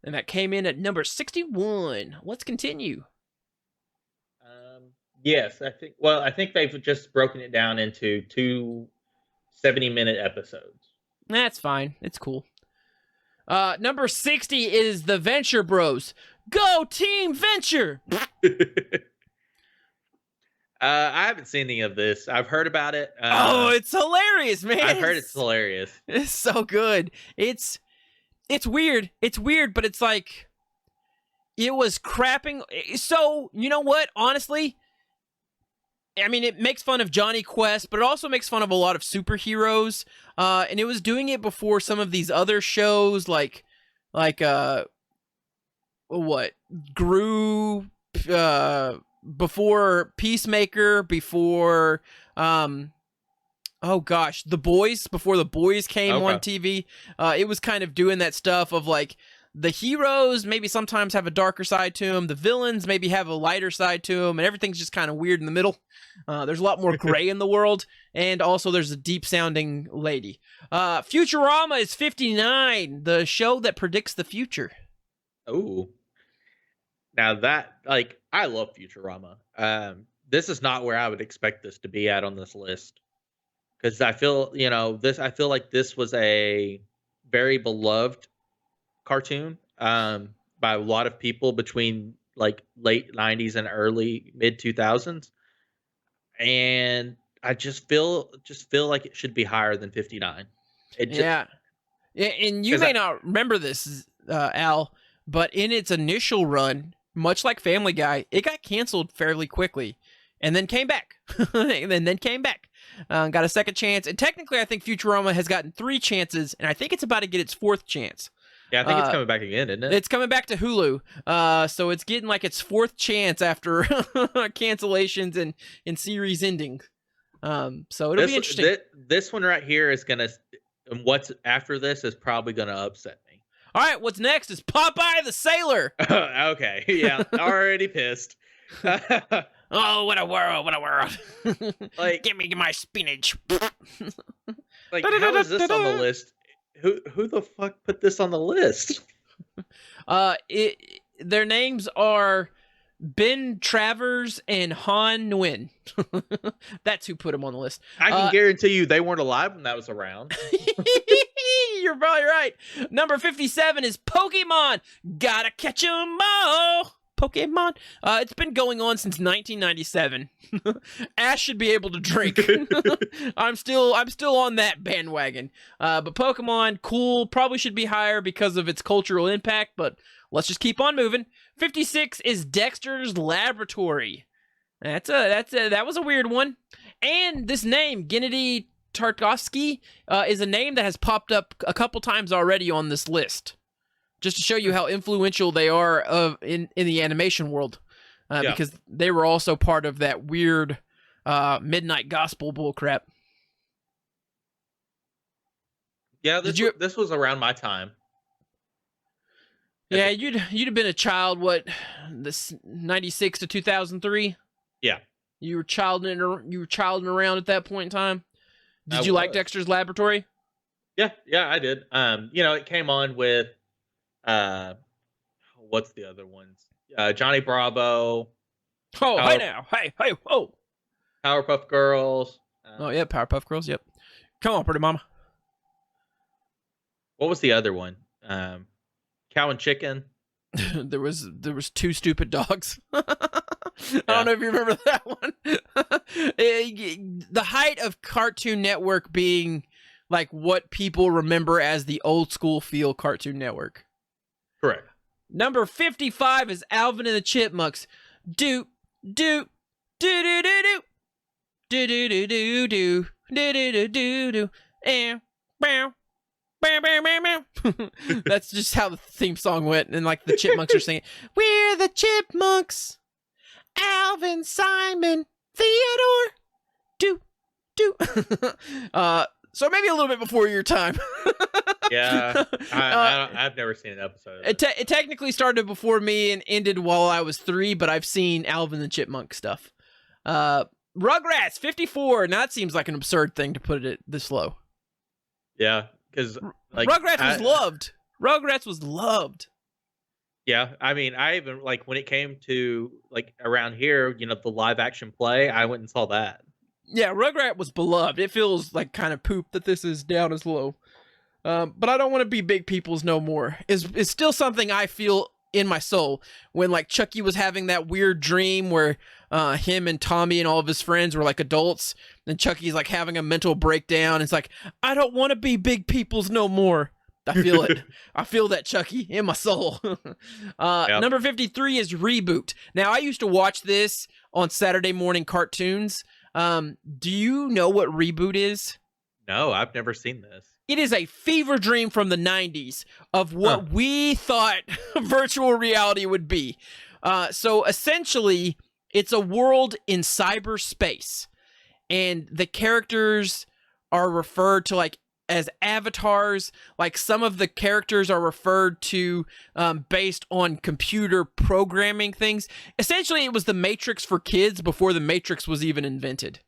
And that came in at number 61. Let's continue. Yes, I think they've just broken it down into 2 70-minute episodes. That's fine. It's cool. Number 60 is The Venture Bros. Go Team Venture! I haven't seen any of this. I've heard about it. It's hilarious, man. I've heard it's hilarious. It's so good. It's weird. It's weird, but it's like, it was crapping. So, you know what? Honestly, I mean, it makes fun of Johnny Quest, but it also makes fun of a lot of superheroes. And it was doing it before some of these other shows, like Gru, before Peacemaker, before oh gosh, The Boys, before The Boys came on TV. It was kind of doing that stuff of like the heroes maybe sometimes have a darker side to them, the villains maybe have a lighter side to them, and everything's just kind of weird in the middle. There's a lot more gray in the world, and also there's a deep sounding lady. Futurama is 59, the show that predicts the future. Oh, now that, like, I love Futurama. This is not where I would expect this to be at on this list, because I feel, I feel like this was a very beloved cartoon by a lot of people between like late 90s and early mid 2000s, and I just feel like it should be higher than 59. Yeah, and you may not remember this, Al, but in its initial run, much like Family Guy, it got canceled fairly quickly and then came back. Got a second chance, and technically I think Futurama has gotten 3 chances, and I think it's about to get its 4th chance. Yeah, I think it's coming back again, isn't it? It's coming back to Hulu. So it's getting like its 4th chance after cancellations and series ending. So it'll be interesting. This one right here is gonna, and what's after this is probably gonna upset me. All right, what's next is Popeye the Sailor. Okay, yeah, already pissed. Oh, what a world! What a world! Like, give me my spinach. Like, how is this on the list? Who the fuck put this on the list? Their names are Ben Travers and Han Nguyen. That's who put them on the list. I can guarantee you they weren't alive when that was around. You're probably right. Number 57 is Pokemon. Gotta catch 'em all. Pokemon. It's been going on since 1997. Ash should be able to drink. I'm still on that bandwagon. But Pokemon, cool. Probably should be higher because of its cultural impact, but let's just keep on moving. 56 is Dexter's Laboratory. That was a weird one. And this name, Gennady Tartakovsky, is a name that has popped up a couple times already on this list. Just to show you how influential they are in the animation world. Because they were also part of that weird midnight gospel bullcrap. Yeah, this was around my time. Yeah, you'd have been a child, what, this 96 to 2003? Yeah. You were childing around at that point in time? Did you like Dexter's Laboratory? Yeah, I did. It came on with what's the other ones? Johnny Bravo. Hey, whoa. Powerpuff Girls. Powerpuff Girls, yep. Come on, pretty mama. What was the other one? Cow and Chicken. there was 2 stupid dogs. I don't know if you remember that one. The height of Cartoon Network being like what people remember as the old school feel Cartoon Network. Correct. Number 55 is Alvin and the Chipmunks. Do do do do do do do do do do do do do do do and bow. That's just how the theme song went, and like the Chipmunks are singing, "We're the Chipmunks, Alvin, Simon, Theodore, do." So maybe a little bit before your time. Yeah, I've never seen an episode. It technically started before me and ended while I was 3, but I've seen Alvin the Chipmunk stuff. Rugrats 54. Now that seems like an absurd thing to put it this low. Yeah, because like Rugrats was loved. Yeah, I mean, I even like when it came to like around here, the live action play, I went and saw that. Yeah, Rugrat was beloved. It feels like kind of poop that this is down as low. But I don't want to be big people's no more. It's still something I feel in my soul when like Chucky was having that weird dream where him and Tommy and all of his friends were like adults, and Chucky's like having a mental breakdown. It's like, I don't want to be big people's no more. I feel it. I feel that, Chucky, in my soul. Yep. Number 53 is Reboot. Now, I used to watch this on Saturday morning cartoons. Do you know what Reboot is? No, I've never seen this. It is a fever dream from the 90s of what we thought virtual reality would be. So essentially, It's a world in cyberspace, and the characters are referred to like as avatars. Like some of the characters are referred to based on computer programming things. Essentially, it was the Matrix for kids before the Matrix was even invented.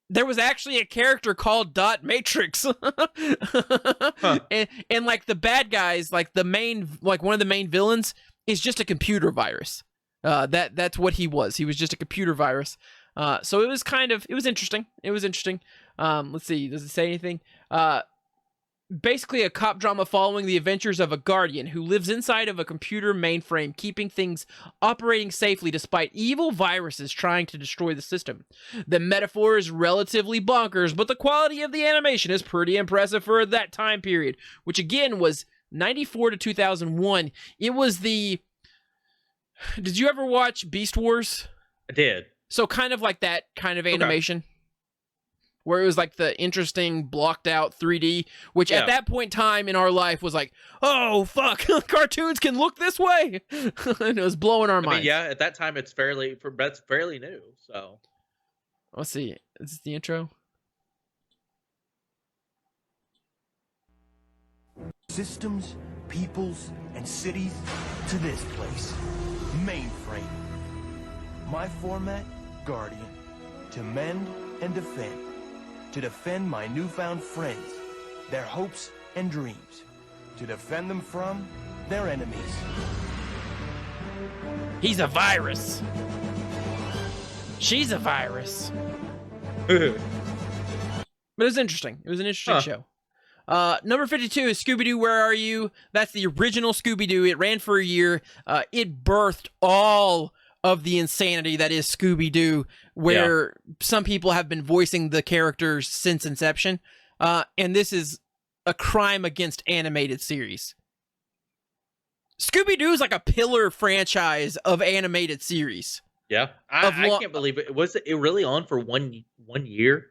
There was actually a character called Dot Matrix. Huh. and like the bad guys, like the main, like one of the main villains is just a computer virus. That's what he was. He was just a computer virus. So it was interesting. It was interesting. Let's see. Does it say anything? Basically a cop drama following the adventures of a guardian who lives inside of a computer mainframe, keeping things operating safely despite evil viruses trying to destroy the system. The metaphor is relatively bonkers, but the quality of the animation is pretty impressive for that time period, which again was 94 to 2001. It was the... Did you ever watch Beast Wars? I did. So kind of like that kind of animation. Okay. Where it was like the interesting blocked out 3D, which at that point in time in our life was like, oh, fuck, cartoons can look this way. And it was blowing our minds. Yeah, at that time, that's fairly new. So let's see. Is this the intro? Systems, peoples, and cities to this place. Mainframe. My format, Guardian. To mend and defend. To defend my newfound friends, their hopes and dreams. To defend them from their enemies. He's a virus. She's a virus. But it was interesting. It was an interesting show. Number 52 is Scooby-Doo, Where Are You? That's the original Scooby-Doo. It ran for a year. It birthed all of the insanity that is Scooby-Doo, where some people have been voicing the characters since inception. And this is a crime against animated series. Scooby-Doo is like a pillar franchise of animated series. Yeah. I can't believe it. Was it really on for one year?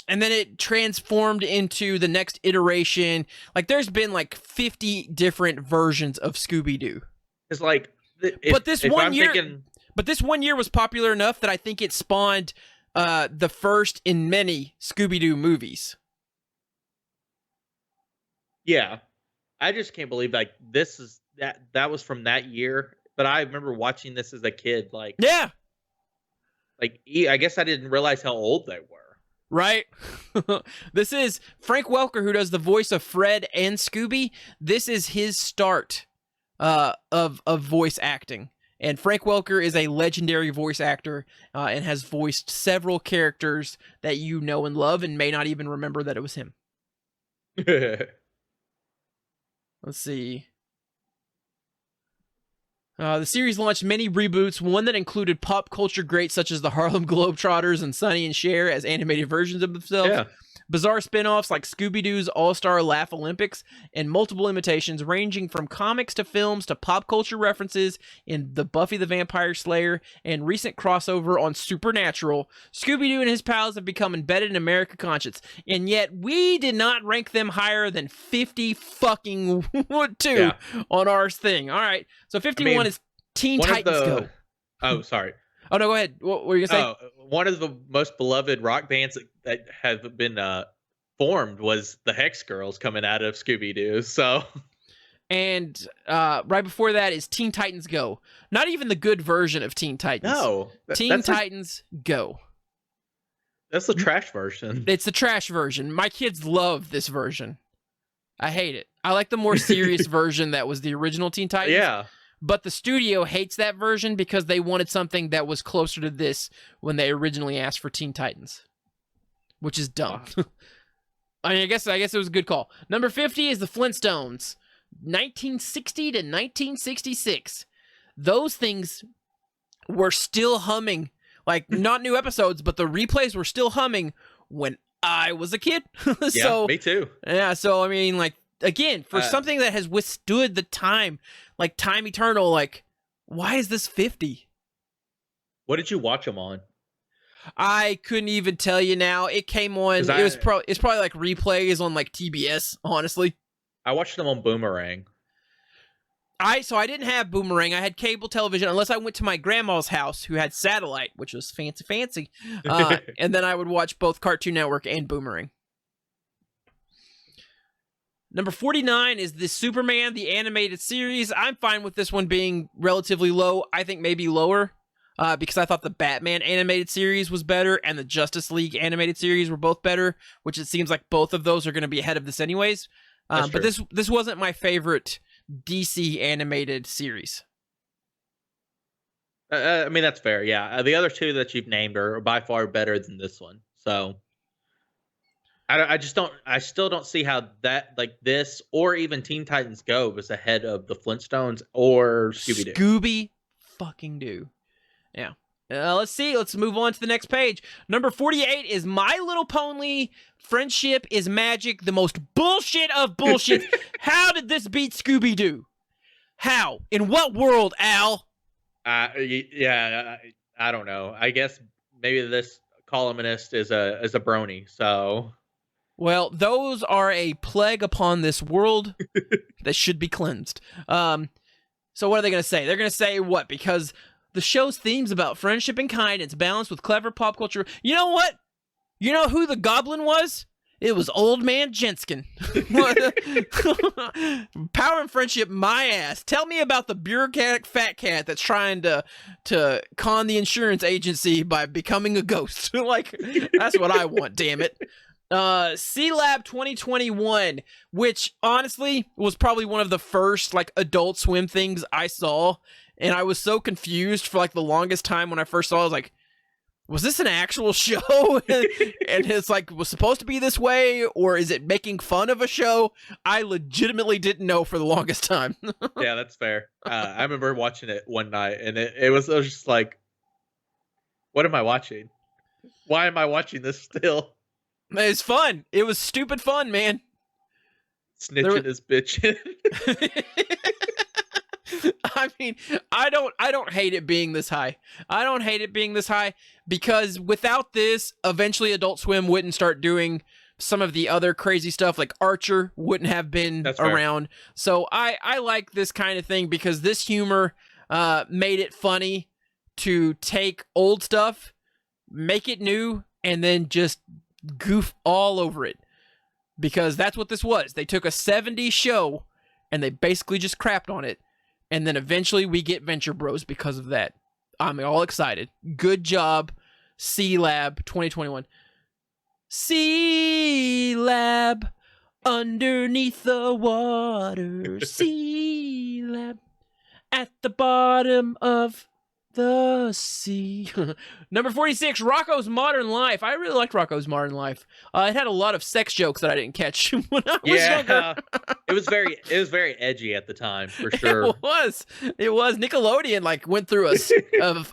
And then it transformed into the next iteration. Like, there's been like 50 different versions of Scooby-Doo. It's like... But this one year was popular enough that I think it spawned the first in many Scooby-Doo movies. Yeah. I just can't believe like this is that was from that year. But I remember watching this as a kid. Like, yeah. Like, I guess I didn't realize how old they were. Right? This is Frank Welker, who does the voice of Fred and Scooby. This is his start of voice acting. And Frank Welker is a legendary voice actor and has voiced several characters that you know and love and may not even remember that it was him. Let's see. The series launched many reboots, one that included pop culture greats such as the Harlem Globetrotters and Sonny and Cher as animated versions of themselves. Yeah. Bizarre spin-offs like Scooby-Doo's All-Star Laugh Olympics, and multiple imitations ranging from comics to films to pop culture references in the Buffy the Vampire Slayer and recent crossover on Supernatural. Scooby-Doo and his pals have become embedded in American conscience, and yet we did not rank them higher than 50 fucking 2 on our thing. All right, so 51 is Teen Titans Go. Oh, sorry. Oh, no, go ahead. What were you going to say? One of the most beloved rock bands that have been formed was the Hex Girls coming out of Scooby-Doo. So, and right before that is Teen Titans Go. Not even the good version of Teen Titans. No. Teen Titans Go. That's the trash version. It's the trash version. My kids love this version. I hate it. I like the more serious version that was the original Teen Titans. Yeah. But the studio hates that version because they wanted something that was closer to this when they originally asked for Teen Titans, which is dumb. I mean, I guess it was a good call. Number 50 is the Flintstones, 1960 to 1966. Those things were still humming, like not new episodes, but the replays were still humming when I was a kid. Yeah, me too. Yeah, so I mean, like, again, for something that has withstood the time, like time eternal, like, why is this 50? What did you watch them on? I couldn't even tell you now. It came on. It's probably like replays on like TBS. Honestly, I watched them on Boomerang. I didn't have Boomerang. I had cable television unless I went to my grandma's house who had satellite, which was fancy. And then I would watch both Cartoon Network and Boomerang. Number 49 is the Superman, the animated series. I'm fine with this one being relatively low. I think maybe lower because I thought the Batman animated series was better and the Justice League animated series were both better, which it seems like both of those are going to be ahead of this anyways. But this wasn't my favorite DC animated series. I mean, that's fair. Yeah. The other two that you've named are by far better than this one. So I still don't see how that, like this or even Teen Titans Go was ahead of the Flintstones or Scooby-Doo. Scooby fucking Doo. Yeah. Let's see. Let's move on to the next page. Number 48 is My Little Pony. Friendship is magic. The most bullshit of bullshit. How did this beat Scooby-Doo? How? In what world, Al? Yeah, I don't know. I guess maybe this columnist is a brony. So, well, those are a plague upon this world that should be cleansed. So what are they going to say? They're going to say what? Because the show's theme's about friendship and kindness, balanced with clever pop culture. You know what? You know who the goblin was? It was Old Man Jenskin. Power and friendship, my ass. Tell me about the bureaucratic fat cat that's trying to con the insurance agency by becoming a ghost. Like, that's what I want, damn it. C-Lab 2021, which honestly was probably one of the first like Adult Swim things I saw. And I was so confused for like the longest time when I first saw it. I was like, was this an actual show? And it's like, was supposed to be this way? Or is it making fun of a show? I legitimately didn't know for the longest time. Yeah, that's fair. I remember watching it one night and it was just like, what am I watching? Why am I watching this still? It's fun. It was stupid fun, man. Snitching is bitching. I mean, I don't hate it being this high. I don't hate it being this high because without this, eventually Adult Swim wouldn't start doing some of the other crazy stuff, like Archer wouldn't have been around. So I like this kind of thing because this humor made it funny to take old stuff, make it new, and then just goof all over it. Because that's what this was. They took a 70s show and they basically just crapped on it. And then eventually we get Venture Bros because of that. I'm all excited. Good job, C-Lab 2021. C-Lab underneath the water. C-Lab at the bottom of the sea. Number 46, Rocko's Modern Life. I really liked Rocko's Modern Life. It had a lot of sex jokes that I didn't catch when I was younger. It was very edgy at the time, for sure. It was. Nickelodeon like went through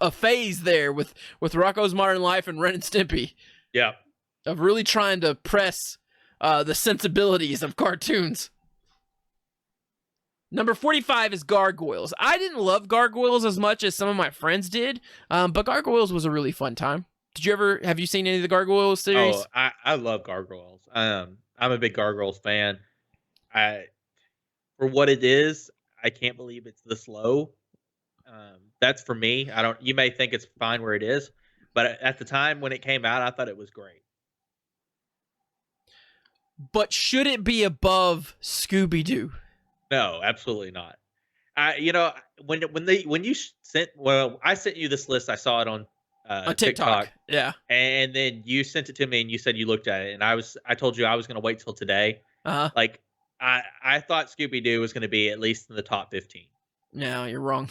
a phase there with Rocko's Modern Life and Ren and Stimpy. Yeah. Of really trying to press the sensibilities of cartoons. Number 45 is Gargoyles. I didn't love Gargoyles as much as some of my friends did, but Gargoyles was a really fun time. Have you seen any of the Gargoyles series? Oh, I love Gargoyles. I'm a big Gargoyles fan. For what it is, I can't believe it's this low. That's for me. You may think it's fine where it is, but at the time when it came out, I thought it was great. But should it be above Scooby-Doo? No, absolutely not. I sent you this list. I saw it on TikTok. Yeah. And then you sent it to me and you said you looked at it and I told you I was going to wait till today. Uh-huh. Like I thought Scooby-Doo was going to be at least in the top 15. No, you're wrong.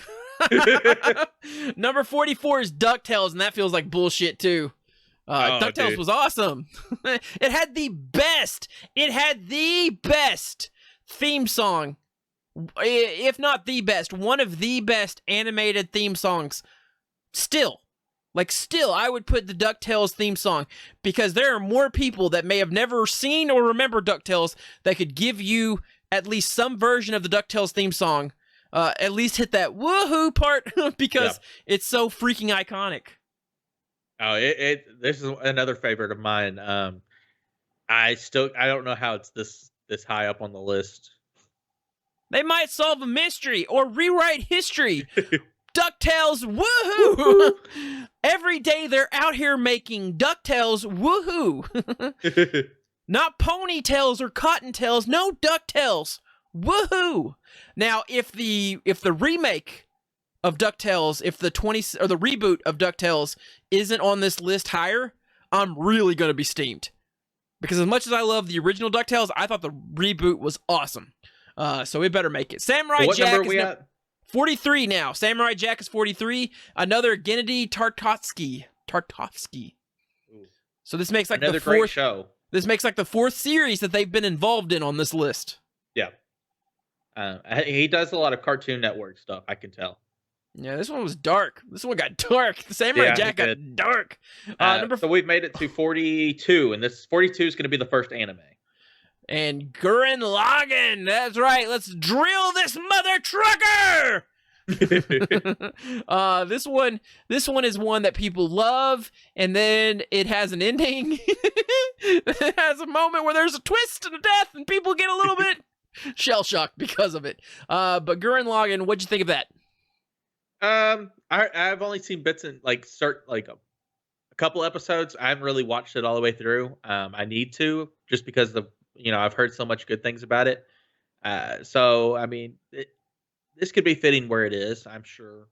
Number 44 is DuckTales, and that feels like bullshit too. DuckTales was awesome. It had the best theme song, if not the best, one of the best animated theme songs. Still, I would put the DuckTales theme song because there are more people that may have never seen or remember DuckTales that could give you at least some version of the DuckTales theme song. At least hit that woohoo part because it's so freaking iconic. Oh, this is another favorite of mine. I don't know how it's this high up on the list. They might solve a mystery or rewrite history. DuckTales, woohoo! Every day they're out here making DuckTales, woohoo! Not ponytails or cottontails, no DuckTales, woohoo! Now, if the remake of DuckTales, if the reboot of DuckTales isn't on this list higher, I'm really gonna be steamed. Because as much as I love the original DuckTales, I thought the reboot was awesome. So it better make it. Samurai What Jack number are is we at? 43 now. Samurai Jack is 43. Another Gennady Tartakovsky. Ooh. So this makes like Another the great fourth. show. This makes like the fourth series that they've been involved in on this list. Yeah. He does a lot of Cartoon Network stuff, I can tell. Yeah, this one was dark. This one got dark. The Samurai Yeah, Jack it got dark. So we've made it to 42, and this 42 is going to be the first anime. And Gurren Lagann. That's right. Let's drill this mother trucker. This one is one that people love, and then it has an ending. It has a moment where there's a twist and a death, and people get a little bit shell-shocked because of it. But Gurren Lagann, what'd you think of that? I've only seen bits and a couple episodes. I haven't really watched it all the way through. I need to, just because I've heard so much good things about it. So I mean, this could be fitting where it is, I'm sure.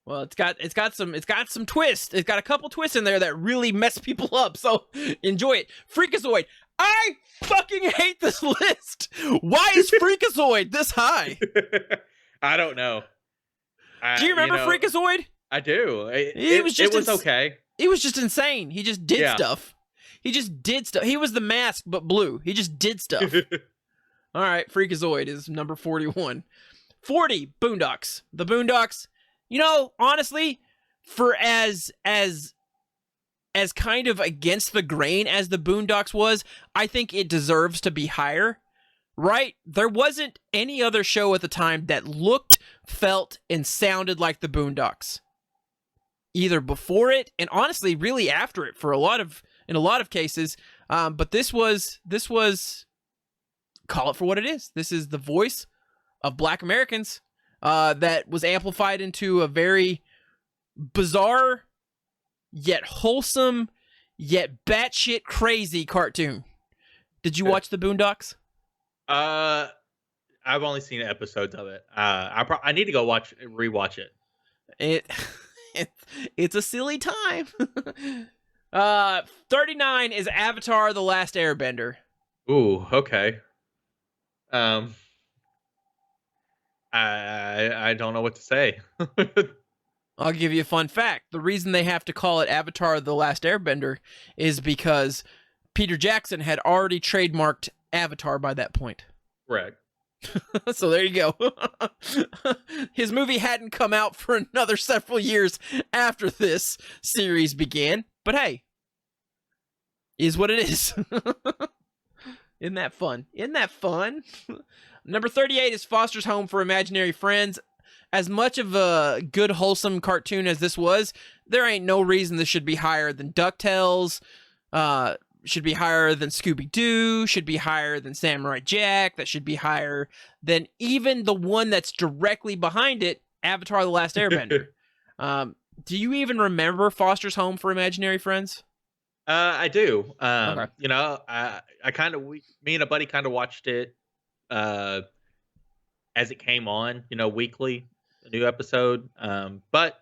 Well, it's got some twists. It's got a couple twists in there that really mess people up. So enjoy it. Freakazoid. I fucking hate this list. Why is Freakazoid this high? I don't know. Do you remember Freakazoid? I do. It was okay. It was just insane. He just did stuff. He was the Mask, but blue. He just did stuff. All right, Freakazoid is number 41. 40, Boondocks. The Boondocks, honestly, for as kind of against the grain as the Boondocks was, I think it deserves to be higher. Right? There wasn't any other show at the time that looked, felt, and sounded like the Boondocks. Either before it, and honestly, really after it, in a lot of cases. But this was, call it for what it is. This is the voice of Black Americans that was amplified into a very bizarre, yet wholesome, yet batshit crazy cartoon. Did you watch the Boondocks? I've only seen episodes of it. I need to go rewatch it. It's a silly time. 39 is Avatar: The Last Airbender. Ooh, okay. I don't know what to say. I'll give you a fun fact. The reason they have to call it Avatar: The Last Airbender is because Peter Jackson had already trademarked Avatar by that point. Correct. So there you go. His movie hadn't come out for another several years after this series began. But hey, is what it is. Isn't that fun? Number 38 is Foster's Home for Imaginary Friends. As much of a good, wholesome cartoon as this was, there ain't no reason this should be higher than DuckTales, should be higher than Scooby-Doo, should be higher than Samurai Jack, that should be higher than even the one that's directly behind it, Avatar: The Last Airbender. Do you even remember Foster's Home for Imaginary Friends? I do. Okay. Me and a buddy kind of watched it as it came on, weekly, a new episode. But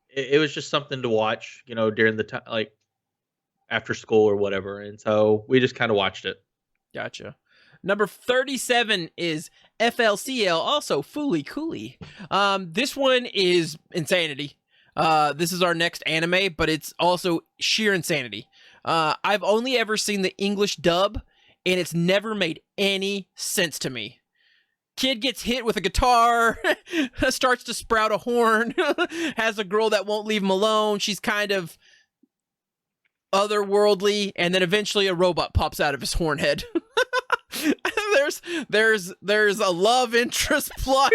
it was just something to watch, during the time, after school or whatever. And so we just kind of watched it. Gotcha. Number 37 is FLCL, also Fooly Cooly. This one is insanity. This is our next anime, but it's also sheer insanity. I've only ever seen the English dub, and it's never made any sense to me. Kid gets hit with a guitar, starts to sprout a horn, has a girl that won't leave him alone. She's kind of otherworldly, and then eventually a robot pops out of his horn head. There's a love interest plot.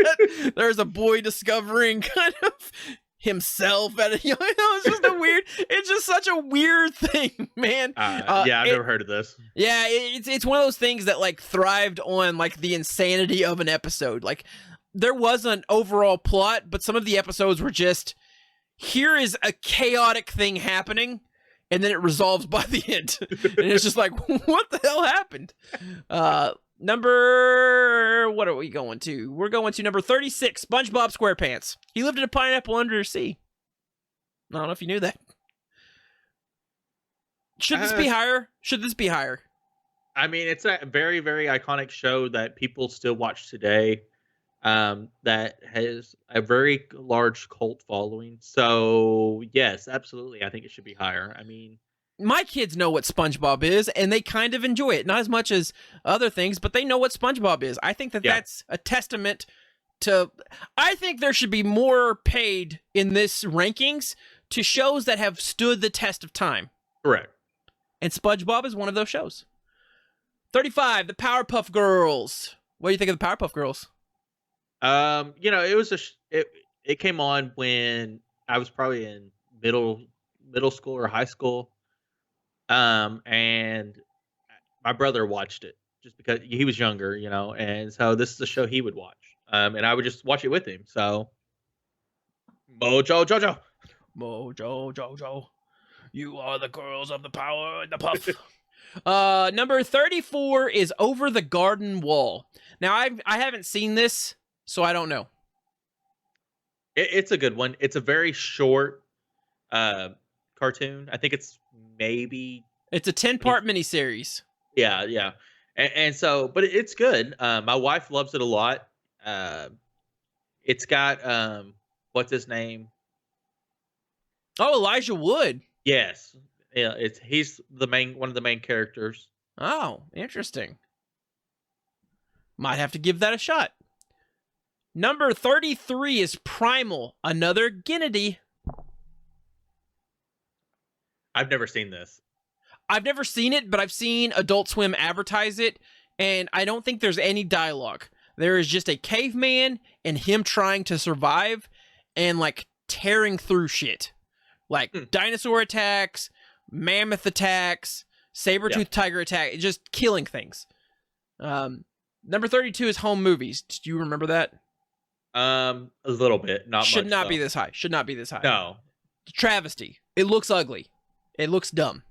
There's a boy discovering kind of himself at it's just a weird, it's just such a weird thing, man. Yeah, I've never heard of this. Yeah, it's one of those things that like thrived on like the insanity of an episode. Like there was an overall plot, but some of the episodes were just, here is a chaotic thing happening, and then it resolves by the end. And it's just like, what the hell happened? What are we going to? We're going to number 36, SpongeBob SquarePants. He lived in a pineapple under a sea. I don't know if you knew that. Should this be higher? Should this be higher? I mean, it's a very, very iconic show that people still watch today. That has a very large cult following. So yes, absolutely, I think it should be higher. I mean, my kids know what SpongeBob is, and they kind of enjoy it. Not as much as other things, but they know what SpongeBob is. I think that that's a testament to... I think there should be more paid in this rankings to shows that have stood the test of time. Correct. And SpongeBob is one of those shows. 35, the Powerpuff Girls. What do you think of the Powerpuff Girls? It was it came on when I was probably in middle school or high school. And my brother watched it just because he was younger, and so this is a show he would watch. And I would just watch it with him. So Mojo Jojo, you are the girls of the power and the puff. Number 34 is Over the Garden Wall. Now I haven't seen this, so I don't know. It's a good one. It's a very short cartoon. I think it's a 10-part miniseries. Yeah. And so, but it's good. My wife loves it a lot. It's got what's his name? Oh, Elijah Wood. Yes. Yeah, he's one of the main characters. Oh, interesting. Might have to give that a shot. Number 33 is Primal, another Gennady. I've never seen this. I've never seen it, but I've seen Adult Swim advertise it, and I don't think there's any dialogue. There is just a caveman and him trying to survive and, like, tearing through shit. Like, dinosaur attacks, mammoth attacks, saber-toothed tiger attack, just killing things. Number 32 is Home Movies. Do you remember that? A little bit. Should much, not though. be this high. Should not be this high. No. Travesty. It looks ugly. It looks dumb.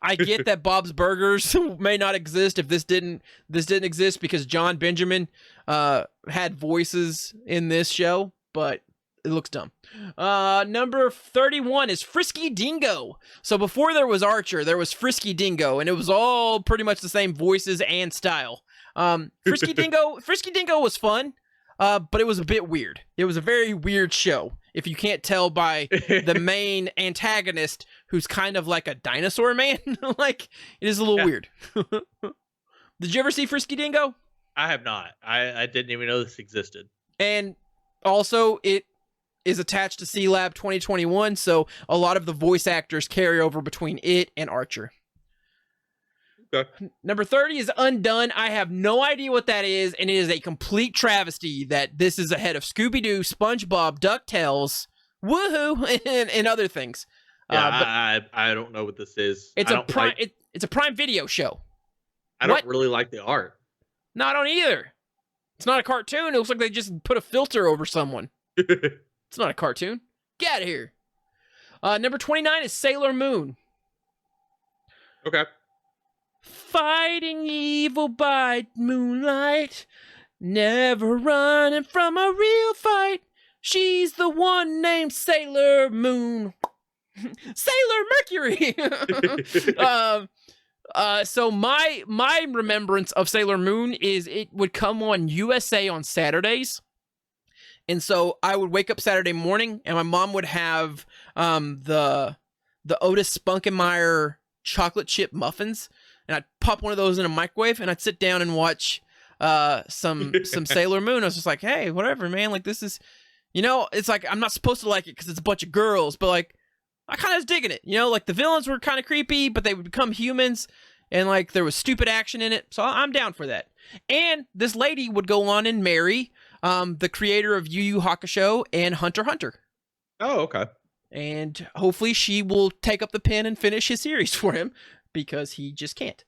I get that Bob's Burgers may not exist if this didn't exist because John Benjamin had voices in this show, but it looks dumb. Number 31 is Frisky Dingo. So before there was Archer, there was Frisky Dingo, and it was all pretty much the same voices and style. Frisky Dingo was fun, but it was a bit weird. It was a very weird show. If you can't tell by the main antagonist, who's kind of like a dinosaur man, like, it is a little weird. Did you ever see Frisky Dingo? I have not. I didn't even know this existed. And also, it is attached to C-Lab 2021, so a lot of the voice actors carry over between it and Archer. Okay. Number 30 is Undone. I have no idea what that is, and it is a complete travesty that this is ahead of Scooby-Doo, SpongeBob, DuckTales, Woohoo, and other things. Yeah, I don't know what this is. It's a Prime Video show. I don't really like the art. No, I don't either. It's not a cartoon. It looks like they just put a filter over someone. It's not a cartoon. Get out of here. Number 29 is Sailor Moon. Okay. Fighting evil by moonlight, never running from a real fight. She's the one named Sailor Moon. Sailor Mercury. So my remembrance of Sailor Moon is it would come on USA on Saturdays. And so I would wake up Saturday morning and my mom would have the Otis Spunkenmeyer chocolate chip muffins. And I'd pop one of those in a microwave, and I'd sit down and watch some Sailor Moon. I was just like, hey, whatever, man. Like, this is, it's like I'm not supposed to like it because it's a bunch of girls, but like, I kind of was digging it. Like the villains were kind of creepy, but they would become humans, and like there was stupid action in it. So I'm down for that. And this lady would go on and marry the creator of Yu Yu Hakusho and Hunter x Hunter. Oh, okay. And hopefully she will take up the pen and finish his series for him because he just can't.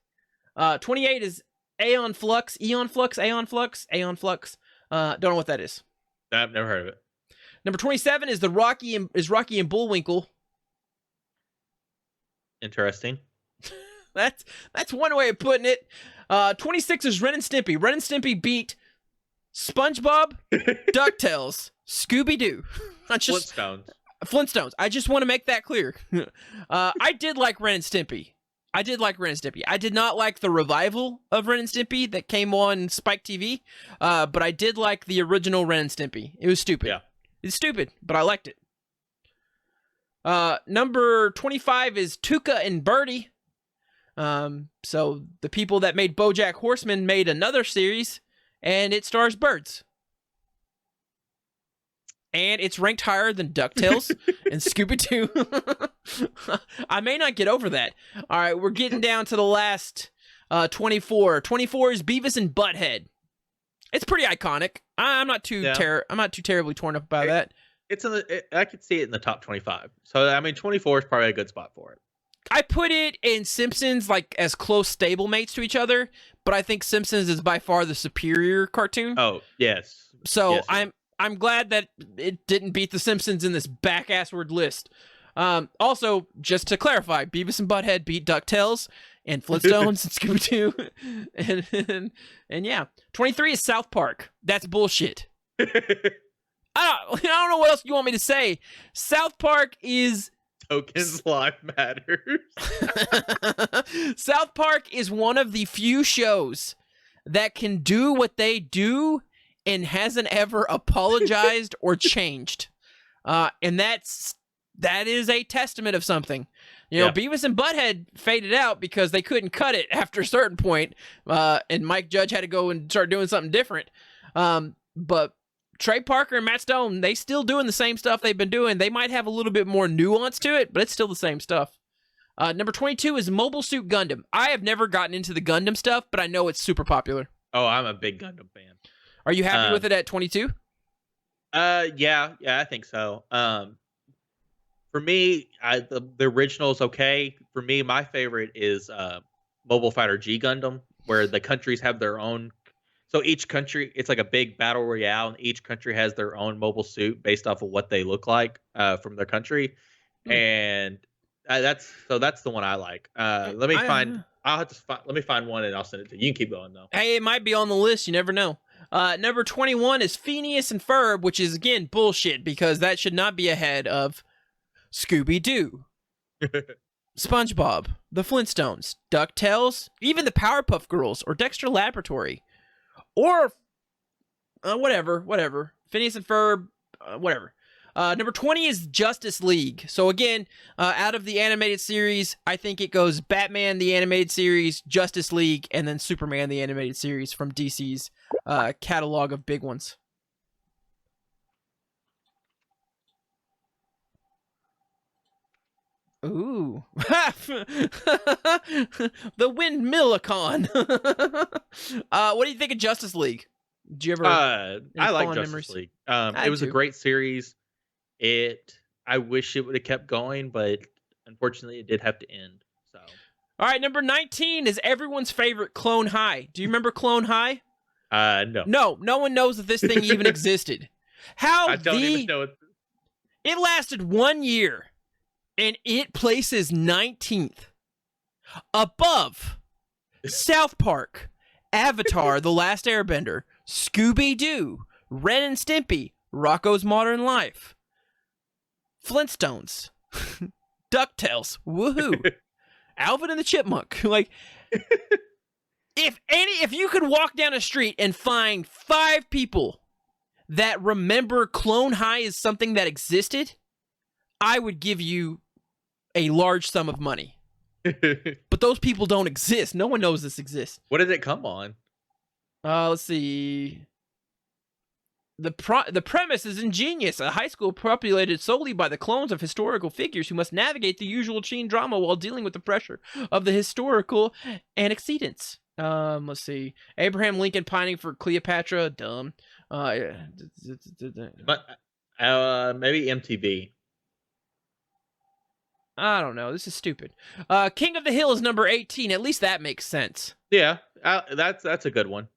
28 is Aeon Flux. Don't know what that is. I've never heard of it. Number 27 is Rocky and Bullwinkle. Interesting. That's one way of putting it. 26 is Ren and Stimpy. Ren and Stimpy beat SpongeBob, DuckTales, Scooby-Doo. Flintstones. I just want to make that clear. I did like Ren and Stimpy. I did not like the revival of Ren and Stimpy that came on Spike TV, but I did like the original Ren and Stimpy. It was stupid. Yeah. It's stupid, but I liked it. Number 25 is Tuca and Birdie. So the people that made BoJack Horseman made another series, and it stars birds. And it's ranked higher than DuckTales and Scooby-Doo. I may not get over that. All right, we're getting down to the last 24. 24 is Beavis and Butthead. It's pretty iconic. I'm not too terribly torn up by that. It's I could see it in the top 25. So I mean, 24 is probably a good spot for it. I put it in Simpsons like as close stablemates to each other, but I think Simpsons is by far the superior cartoon. Oh yes. So yes. I'm glad that it didn't beat The Simpsons in this back-assward list. Also, just to clarify, Beavis and Butthead beat DuckTales and Flintstones and Scooby-Doo. And yeah. 23 is South Park. That's bullshit. I don't know what else you want me to say. South Park is... Tokens Life Matters. South Park is one of the few shows that can do what they do and hasn't ever apologized or changed. And that is a testament of something. You know, Beavis and Butthead faded out because they couldn't cut it after a certain point, and Mike Judge had to go and start doing something different. But Trey Parker and Matt Stone, they still doing the same stuff they've been doing. They might have a little bit more nuance to it, but it's still the same stuff. Number 22 is Mobile Suit Gundam. I have never gotten into the Gundam stuff, but I know it's super popular. Oh, I'm a big Gundam fan. Are you happy with it at 22? Yeah, I think so. For me, the original is okay. For me, my favorite is Mobile Fighter G Gundam, where the countries have their own. So each country, it's like a big battle royale, and each country has their own mobile suit based off of what they look like from their country, and that's the one I like. Let me find one and I'll send it to you. You can keep going though. Hey, it might be on the list. You never know. Number 21 is Phineas and Ferb, which is again bullshit because that should not be ahead of Scooby-Doo, SpongeBob, the Flintstones, DuckTales, even the Powerpuff Girls or Dexter Laboratory, or whatever. Phineas and Ferb, whatever. Number 20 is Justice League. So again, out of the animated series, I think it goes Batman, the animated series, Justice League, and then Superman, the animated series from DC's catalog of big ones. Ooh. The Windmillicon. What do you think of Justice League? Did you ever I like Justice League. It was a great series. I wish it would have kept going, but unfortunately it did have to end. So all right, number 19 is everyone's favorite Clone High. Do you remember Clone High? No. No one knows that this thing even existed. I don't even know it lasted 1 year. And it places 19th above South Park, Avatar, The Last Airbender, Scooby-Doo, Ren and Stimpy, Rocko's Modern Life, Flintstones, DuckTales, woohoo, Alvin and the Chipmunk. Like, if you could walk down a street and find 5 people that remember Clone High as something that existed, I would give you a large sum of money. But those people don't exist. No one knows this exists. What did it come on? Let's see. The premise is ingenious. A high school populated solely by the clones of historical figures who must navigate the usual teen drama while dealing with the pressure of the historical antecedents. Let's see. Abraham Lincoln pining for Cleopatra. Dumb. But maybe MTV. I don't know. This is stupid. King of the Hill is number 18. At least that makes sense. Yeah, that's a good one.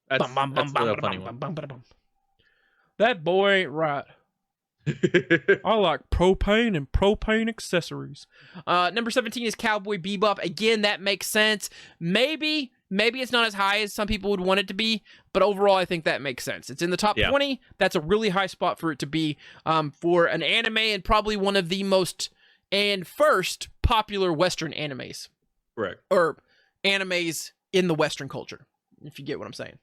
That's Bum, bum, bum, a bum, funny bum, one. bum, bum, bum. That boy ain't right. I like propane and propane accessories. Number 17 is Cowboy Bebop. Again, that makes sense. Maybe it's not as high as some people would want it to be, but overall, I think that makes sense. It's in the top 20. That's a really high spot for it to be for an anime, and probably one of the most and first popular Western animes. Correct. Or animes in the Western culture, if you get what I'm saying.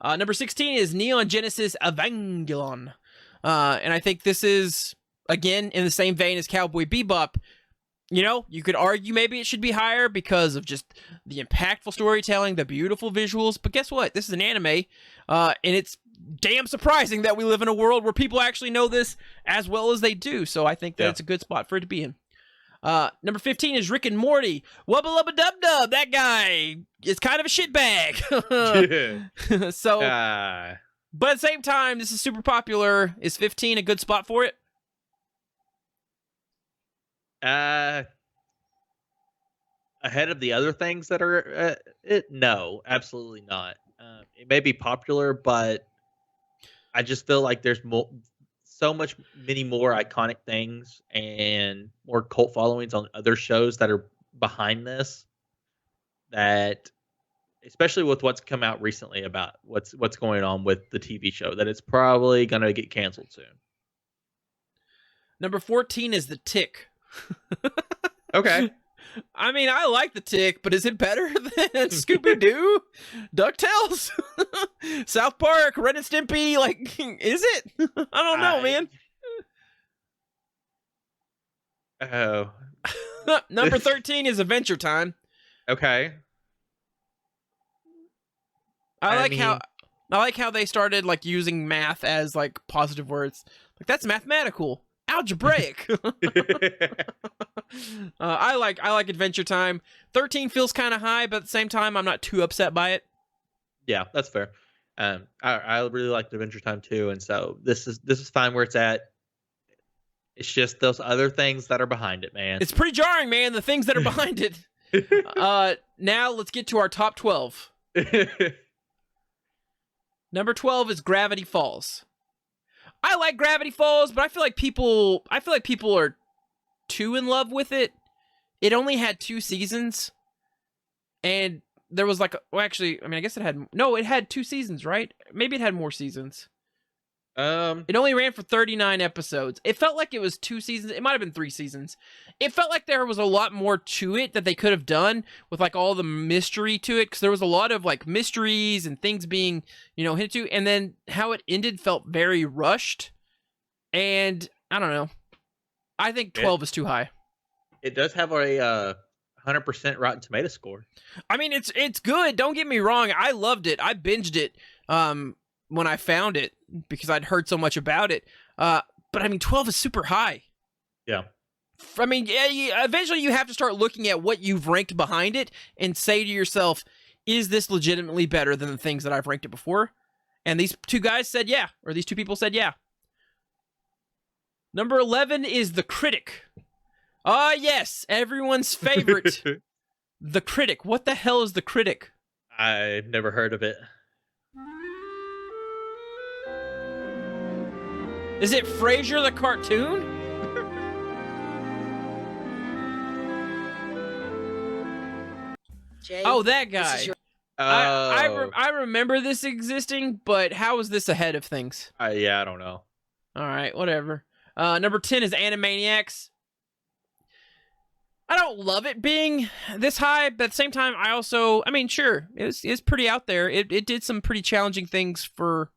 Number 16 is Neon Genesis Evangelion. And I think this is, again, in the same vein as Cowboy Bebop. You know, you could argue maybe it should be higher because of just the impactful storytelling, the beautiful visuals. But guess what? This is an anime, and it's damn surprising that we live in a world where people actually know this as well as they do. So I think that's a good spot for it to be in. Number 15 is Rick and Morty. Wubba lubba dub dub. That guy is kind of a shitbag. So, but at the same time, this is super popular. Is 15 a good spot for it? Ahead of the other things that are no, absolutely not. It may be popular, but I just feel like there's many more iconic things and more cult followings on other shows that are behind this. That, especially with what's come out recently about what's going on with the TV show, that it's probably gonna get canceled soon. Number 14 is The Tick. Okay. I mean, I like The Tick, but is it better than Scooby-Doo? DuckTales? South Park? Ren and Stimpy? Like, is it? I don't know, man. Oh. Number 13 is Adventure Time. Okay. I like how they started like using math as like positive words. Like, that's mathematical. Algebraic. I like Adventure Time. 13 feels kind of high, but at the same time, I'm not too upset by it. Yeah, that's fair. I really like Adventure Time too, and so this is fine where it's at. It's just those other things that are behind it, man. It's pretty jarring, man. The things that are behind it. Now let's get to our top 12. Number 12 is Gravity Falls. I like Gravity Falls, but I feel like people are too in love with it. It only had 2 seasons, and there was like, well, actually, I mean, I guess it had 2 seasons, right? Maybe it had more seasons. It only ran for 39 episodes. It felt like it was 2 seasons. It might have been 3 seasons. It felt like there was a lot more to it that they could have done with like all the mystery to it, because there was a lot of like mysteries and things being, hinted to, and then how it ended felt very rushed. And I don't know. I think 12 is too high. It does have a 100% Rotten Tomato score. I mean, it's good. Don't get me wrong. I loved it. I binged it when I found it because I'd heard so much about it. But I mean, 12 is super high. Yeah. I mean, eventually you have to start looking at what you've ranked behind it and say to yourself, is this legitimately better than the things that I've ranked it before? And these 2 guys said yeah, or these 2 people said yeah. Number 11 is The Critic. Yes, everyone's favorite. The Critic. What the hell is The Critic? I've never heard of it. Is it Frasier the cartoon? Jay, oh, that guy. I remember this existing, but how is this ahead of things? Yeah, I don't know. All right, whatever. Number 10 is Animaniacs. I don't love it being this high, but at the same time, I mean, sure, it's pretty out there. It did some pretty challenging things for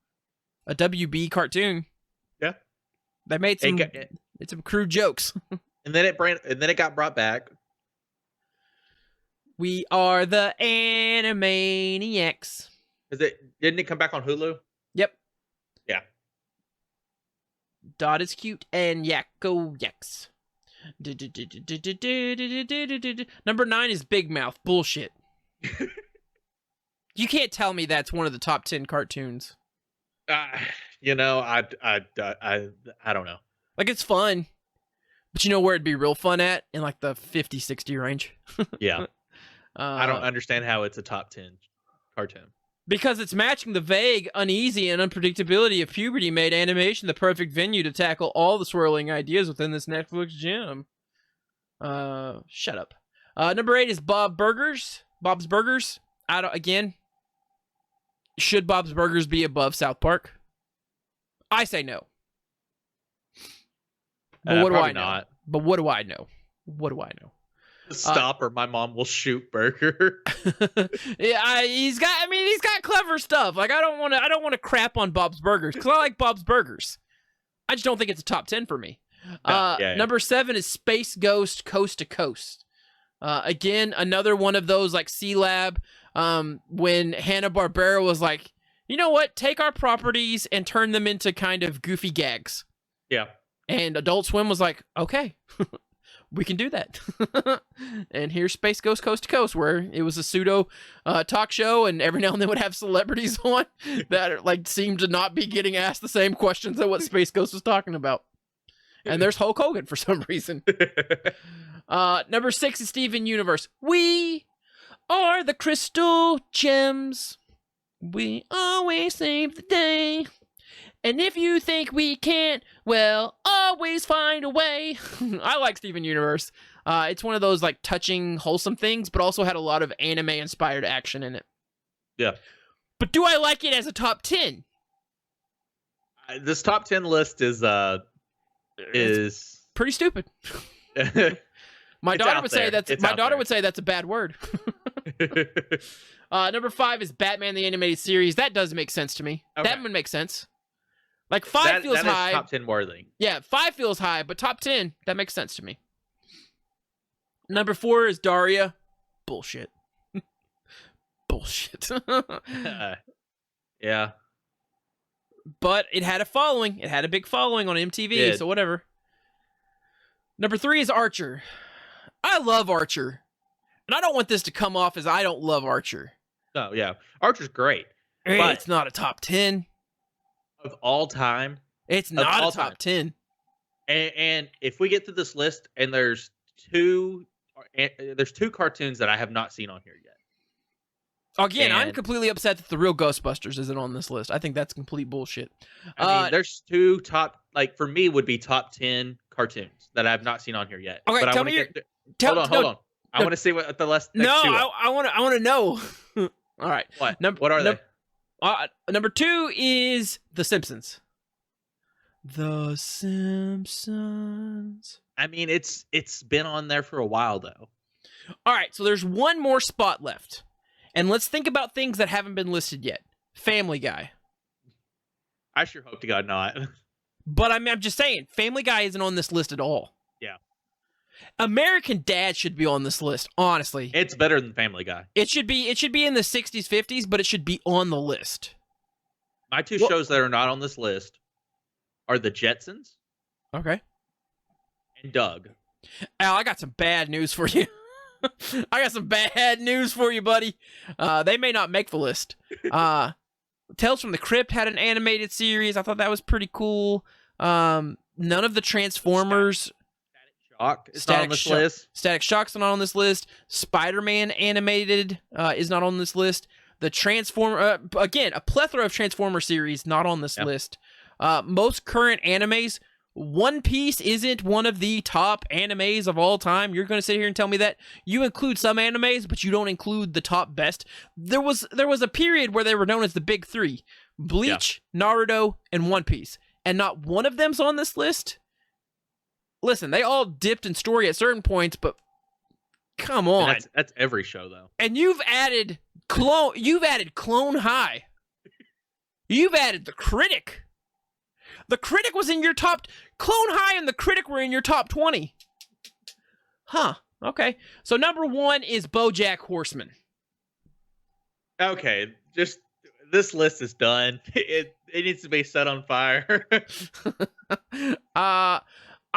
a WB cartoon. Yeah. They made some crude jokes. and then it got brought back. We are the Animaniacs. Didn't it come back on Hulu? Yep. Yeah. Dot is cute and Yakko yaks. Number 9 is Big Mouth. Bullshit. You can't tell me that's one of the top 10 cartoons. I don't know. Like, it's fun, But you know where it'd be real fun at? In like the 50, 60 range. Yeah. I don't understand how it's a top 10 cartoon. Because it's matching the vague, uneasy, and unpredictability of puberty made animation the perfect venue to tackle all the swirling ideas within this Netflix gem. Shut up. Number 8 is Bob's Burgers. Again, should Bob's Burgers be above South Park? I say no. But what do I know? Not. But what do I know? What do I know? Stop or my mom will shoot Burger. Yeah, he's got clever stuff. Like I don't want to crap on Bob's Burgers because I like Bob's Burgers. I just don't think it's a top 10 for me. Number 7 is Space Ghost Coast to Coast. Again, another one of those like C-Lab. When Hanna-Barbera was like, you know what? Take our properties and turn them into kind of goofy gags. Yeah. And Adult Swim was like, okay, we can do that. And here's Space Ghost Coast to Coast, where it was a pseudo talk show, and every now and then would have celebrities on that like seemed to not be getting asked the same questions that what Space Ghost was talking about. And there's Hulk Hogan for some reason. Number 6 is Steven Universe. We are the crystal gems. We always save the day. And if you think we can't, well, always find a way. I like Steven Universe. It's one of those like touching, wholesome things, but also had a lot of anime-inspired action in it. Yeah. But do I like it as a top 10? This top 10 list is pretty stupid. My daughter would say that's a bad word. Number 5 is Batman the Animated Series. That does make sense to me. Okay. That would make sense. Like 5 feels high. Top 10 worthy. Yeah, 5 feels high, but top 10, that makes sense to me. Number 4 is Daria. Bullshit. Bullshit. Yeah. But it had a following. It had a big following on MTV, so whatever. Number 3 is Archer. I love Archer. And I don't want this to come off as I don't love Archer. No, yeah. Archer's great. But it's not a top 10. Of all time. It's not a top 10. And if we get through this list and there's two cartoons that I have not seen on here yet. Again, I'm completely upset that the real Ghostbusters isn't on this list. I think that's complete bullshit. I mean, there's two top, like for me would be top 10 cartoons that I have not seen on here yet. Okay, but tell me hold on. I want to see what the list. I want to know. All right. What are they? Number 2 is The Simpsons. The Simpsons. I mean, it's been on there for a while, though. All right, so there's one more spot left. And let's think about things that haven't been listed yet. Family Guy. I sure hope to God not. But I'm just saying, Family Guy isn't on this list at all. Yeah. American Dad should be on this list, honestly. It's better than Family Guy. It should be in the 60s, 50s, but it should be on the list. My two shows that are not on this list are The Jetsons. Okay. And Doug. Al, I got some bad news for you. I got some bad news for you, buddy. They may not make the list. Tales from the Crypt had an animated series. I thought that was pretty cool. None of the Transformers... Shock is not on this list. Static Shock's not on this list. Spider-Man animated is not on this list. The Transformer, again, a plethora of Transformer series not on this list. Most current animes, One Piece isn't one of the top animes of all time. You're going to sit here and tell me that? You include some animes, but you don't include the top best. There was a period where they were known as the Big Three. Bleach, Naruto, and One Piece. And not one of them's on this list? Listen, they all dipped in story at certain points, but come on. That's every show, though. And you've added Clone High. You've added The Critic. The Critic was in your top... Clone High and The Critic were in your top 20. Huh. Okay. So number 1 is BoJack Horseman. Okay. Just... This list is done. It needs to be set on fire.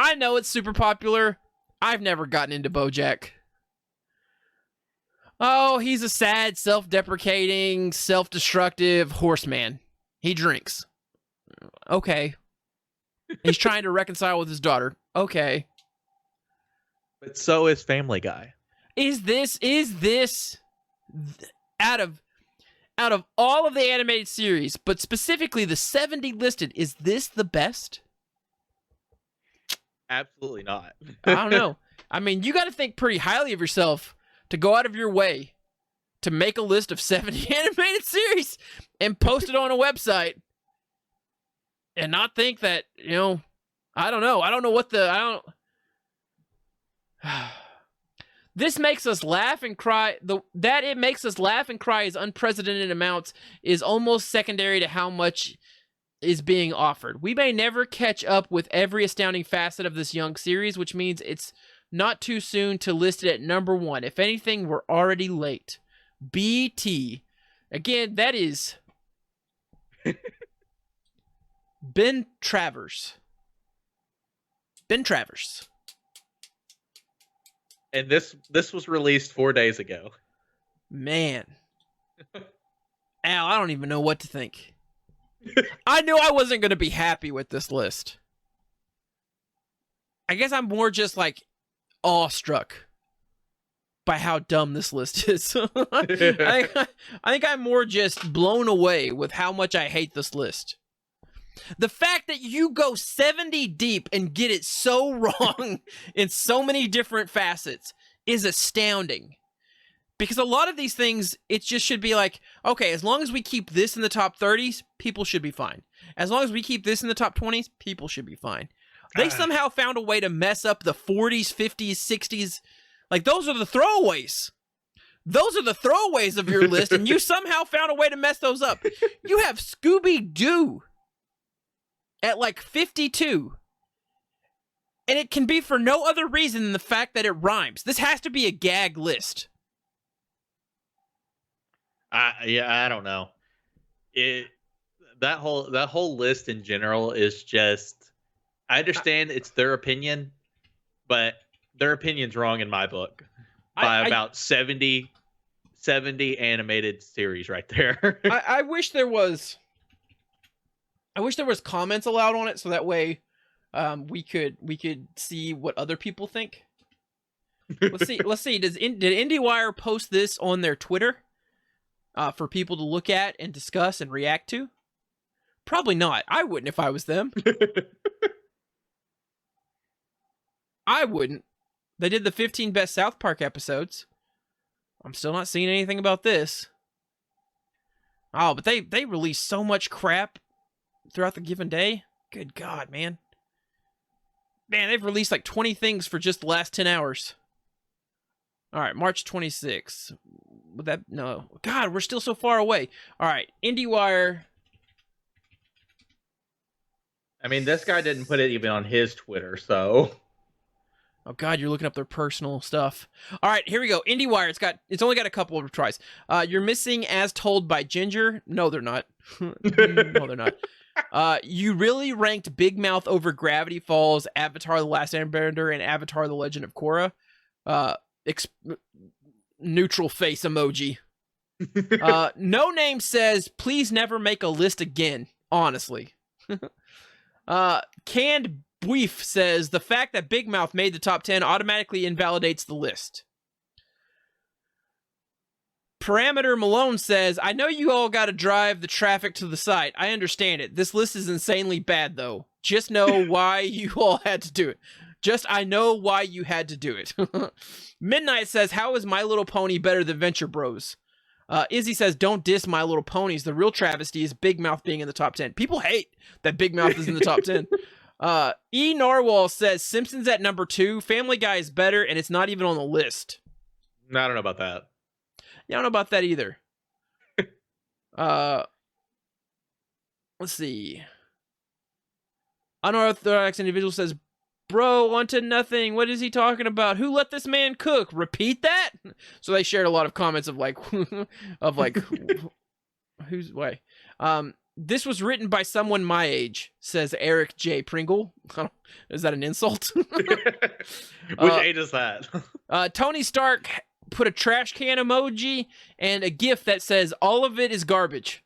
I know it's super popular. I've never gotten into BoJack. Oh, he's a sad, self-deprecating, self-destructive horseman. He drinks. Okay. He's trying to reconcile with his daughter. Okay. But so is Family Guy. Is this out of all of the animated series, but specifically the 70 listed, is this the best? Absolutely not. I don't know. I mean, you got to think pretty highly of yourself to go out of your way to make a list of 70 animated series and post it on a website and not think that, I don't know. I don't know what This makes us laugh and cry. That it makes us laugh and cry is unprecedented amounts is almost secondary to how much is being offered. We may never catch up with every astounding facet of this young series, which means it's not too soon to list it at number 1. If anything, we're already late. BT. Again, that is Ben Travers. Ben Travers. And this was released 4 days ago. Man. Al, I don't even know what to think. I knew I wasn't going to be happy with this list. I guess I'm more just like awestruck by how dumb this list is. I think I'm more just blown away with how much I hate this list. The fact that you go 70 deep and get it so wrong in so many different facets is astounding. Because a lot of these things, it just should be like, okay, as long as we keep this in the top 30s, people should be fine. As long as we keep this in the top 20s, people should be fine. They somehow found a way to mess up the 40s, 50s, 60s. Like, those are the throwaways. Those are the throwaways of your list, and you somehow found a way to mess those up. You have Scooby-Doo at like 52. And it can be for no other reason than the fact that it rhymes. This has to be a gag list. I don't know. That whole list in general is just. I understand it's their opinion, but their opinion's wrong in my book by about 70 animated series right there. I wish there was. I wish there was comments allowed on it, so that way, we could see what other people think. Let's see. Did Indiewire post this on their Twitter? For people to look at and discuss and react to? Probably not. I wouldn't if I was them. I wouldn't. They did the 15 best South Park episodes. I'm still not seeing anything about this. Oh, but they release so much crap throughout the given day. Good God, man. Man, they've released like 20 things for just the last 10 hours. All right, March 26th. Would that no? God, we're still so far away. All right, IndieWire. I mean, this guy didn't put it even on his Twitter, so. Oh God, you're looking up their personal stuff. All right, here we go. IndieWire. It's only got a couple of tries. You're missing As Told by Ginger. No, they're not. No, they're not. You really ranked Big Mouth over Gravity Falls, Avatar: The Last Airbender, and Avatar: The Legend of Korra. Neutral face emoji. No Name says, please never make a list again, honestly. Canned Beef says, the fact that Big Mouth made the top 10 automatically invalidates the list. Parameter Malone says, I know you all gotta drive the traffic to the site. I understand it. This list is insanely bad, though. Just know why you all had to do it. I know why you had to do it. Midnight says, how is My Little Pony better than Venture Bros? Izzy says, don't diss My Little Ponies. The real travesty is Big Mouth being in the top 10. People hate that Big Mouth is in the top 10. E. Narwhal says, Simpsons at number 2. Family Guy is better, and it's not even on the list. I don't know about that. Yeah, I don't know about that either. Let's see. Unorthodox Individual says, bro, on to nothing. What is he talking about? Who let this man cook? Repeat that? So they shared a lot of comments of like, who's way? This was written by someone my age, says Eric J. Pringle. Is that an insult? Which age is that? Tony Stark put a trash can emoji and a GIF that says, all of it is garbage.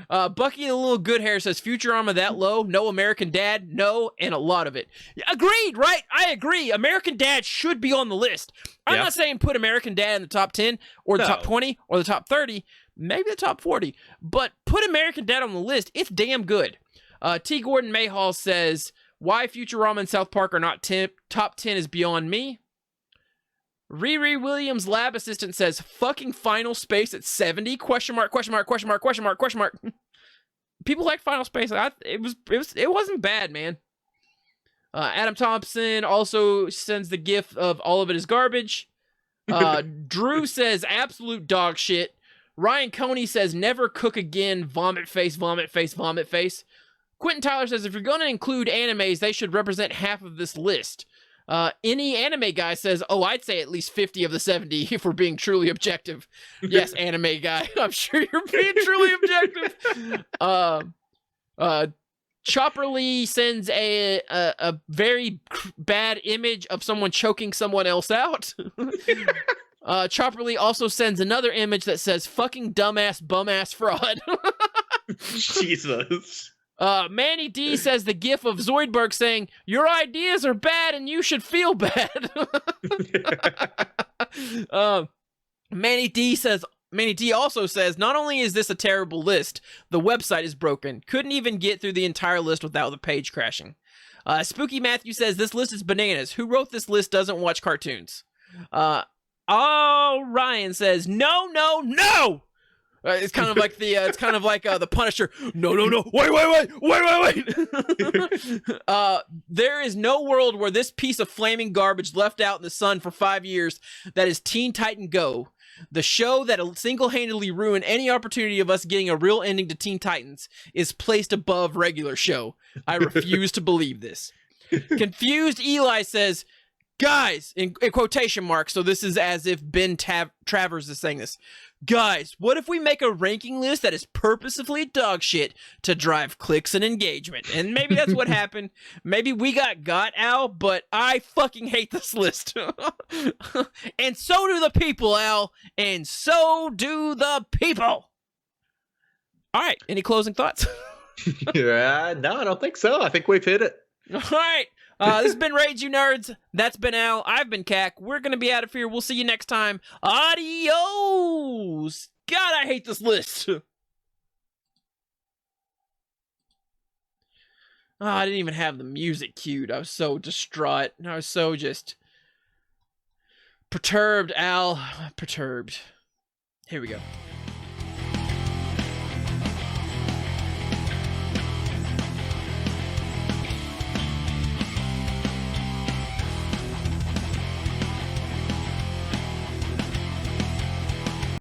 Bucky and the Little Good Hair says Futurama that low, no American Dad, no, and a lot of it. Agreed, right? I agree. American Dad should be on the list. I'm not saying put American Dad in the top 10 or the top 20 or the top 30, maybe the top 40, but put American Dad on the list. It's damn good. T. Gordon Mayhall says, why Futurama and South Park are not top 10 is beyond me. Riri Williams, lab assistant, says, fucking Final Space at 70? Question mark, question mark, question mark, question mark, question mark. People like Final Space. It wasn't bad, man. Adam Thompson also sends the gif of all of it is garbage. Drew says, absolute dog shit. Ryan Coney says, never cook again, vomit face, vomit face, vomit face. Quentin Tyler says, if you're going to include animes, they should represent half of this list. Any anime guy says, oh, I'd say at least 50 of the 70 if we're being truly objective. Yes, anime guy. I'm sure you're being truly objective. Chopper Lee sends a very bad image of someone choking someone else out. Chopper Lee also sends another image that says, fucking dumbass bum-ass fraud. Jesus. Manny D says the gif of Zoidberg saying, your ideas are bad and you should feel bad. Manny D also says, not only is this a terrible list, the website is broken. Couldn't even get through the entire list without the page crashing. Spooky Matthew says, this list is bananas. Who wrote this list doesn't watch cartoons. Ryan says, no, no, no! It's kind of like the Punisher. No, no, no. Wait. There is no world where this piece of flaming garbage left out in the sun for 5 years that is Teen Titan Go, the show that single-handedly ruined any opportunity of us getting a real ending to Teen Titans, is placed above regular show. I refuse to believe this. Confused Eli says, guys, in quotation marks, so this is as if Ben Travers is saying this. Guys, what if we make a ranking list that is purposefully dog shit to drive clicks and engagement? And maybe that's what happened. Maybe we got Al, but I fucking hate this list. And so do the people, Al. And so do the people. All right, any closing thoughts? No, I don't think so. I think we've hit it. All right. This has been Rage, you nerds. That's been Al. I've been Cac. We're going to be out of here. We'll see you next time. Adios. God, I hate this list. I didn't even have the music cued. I was so distraught. I was so just perturbed, Al. Perturbed. Here we go.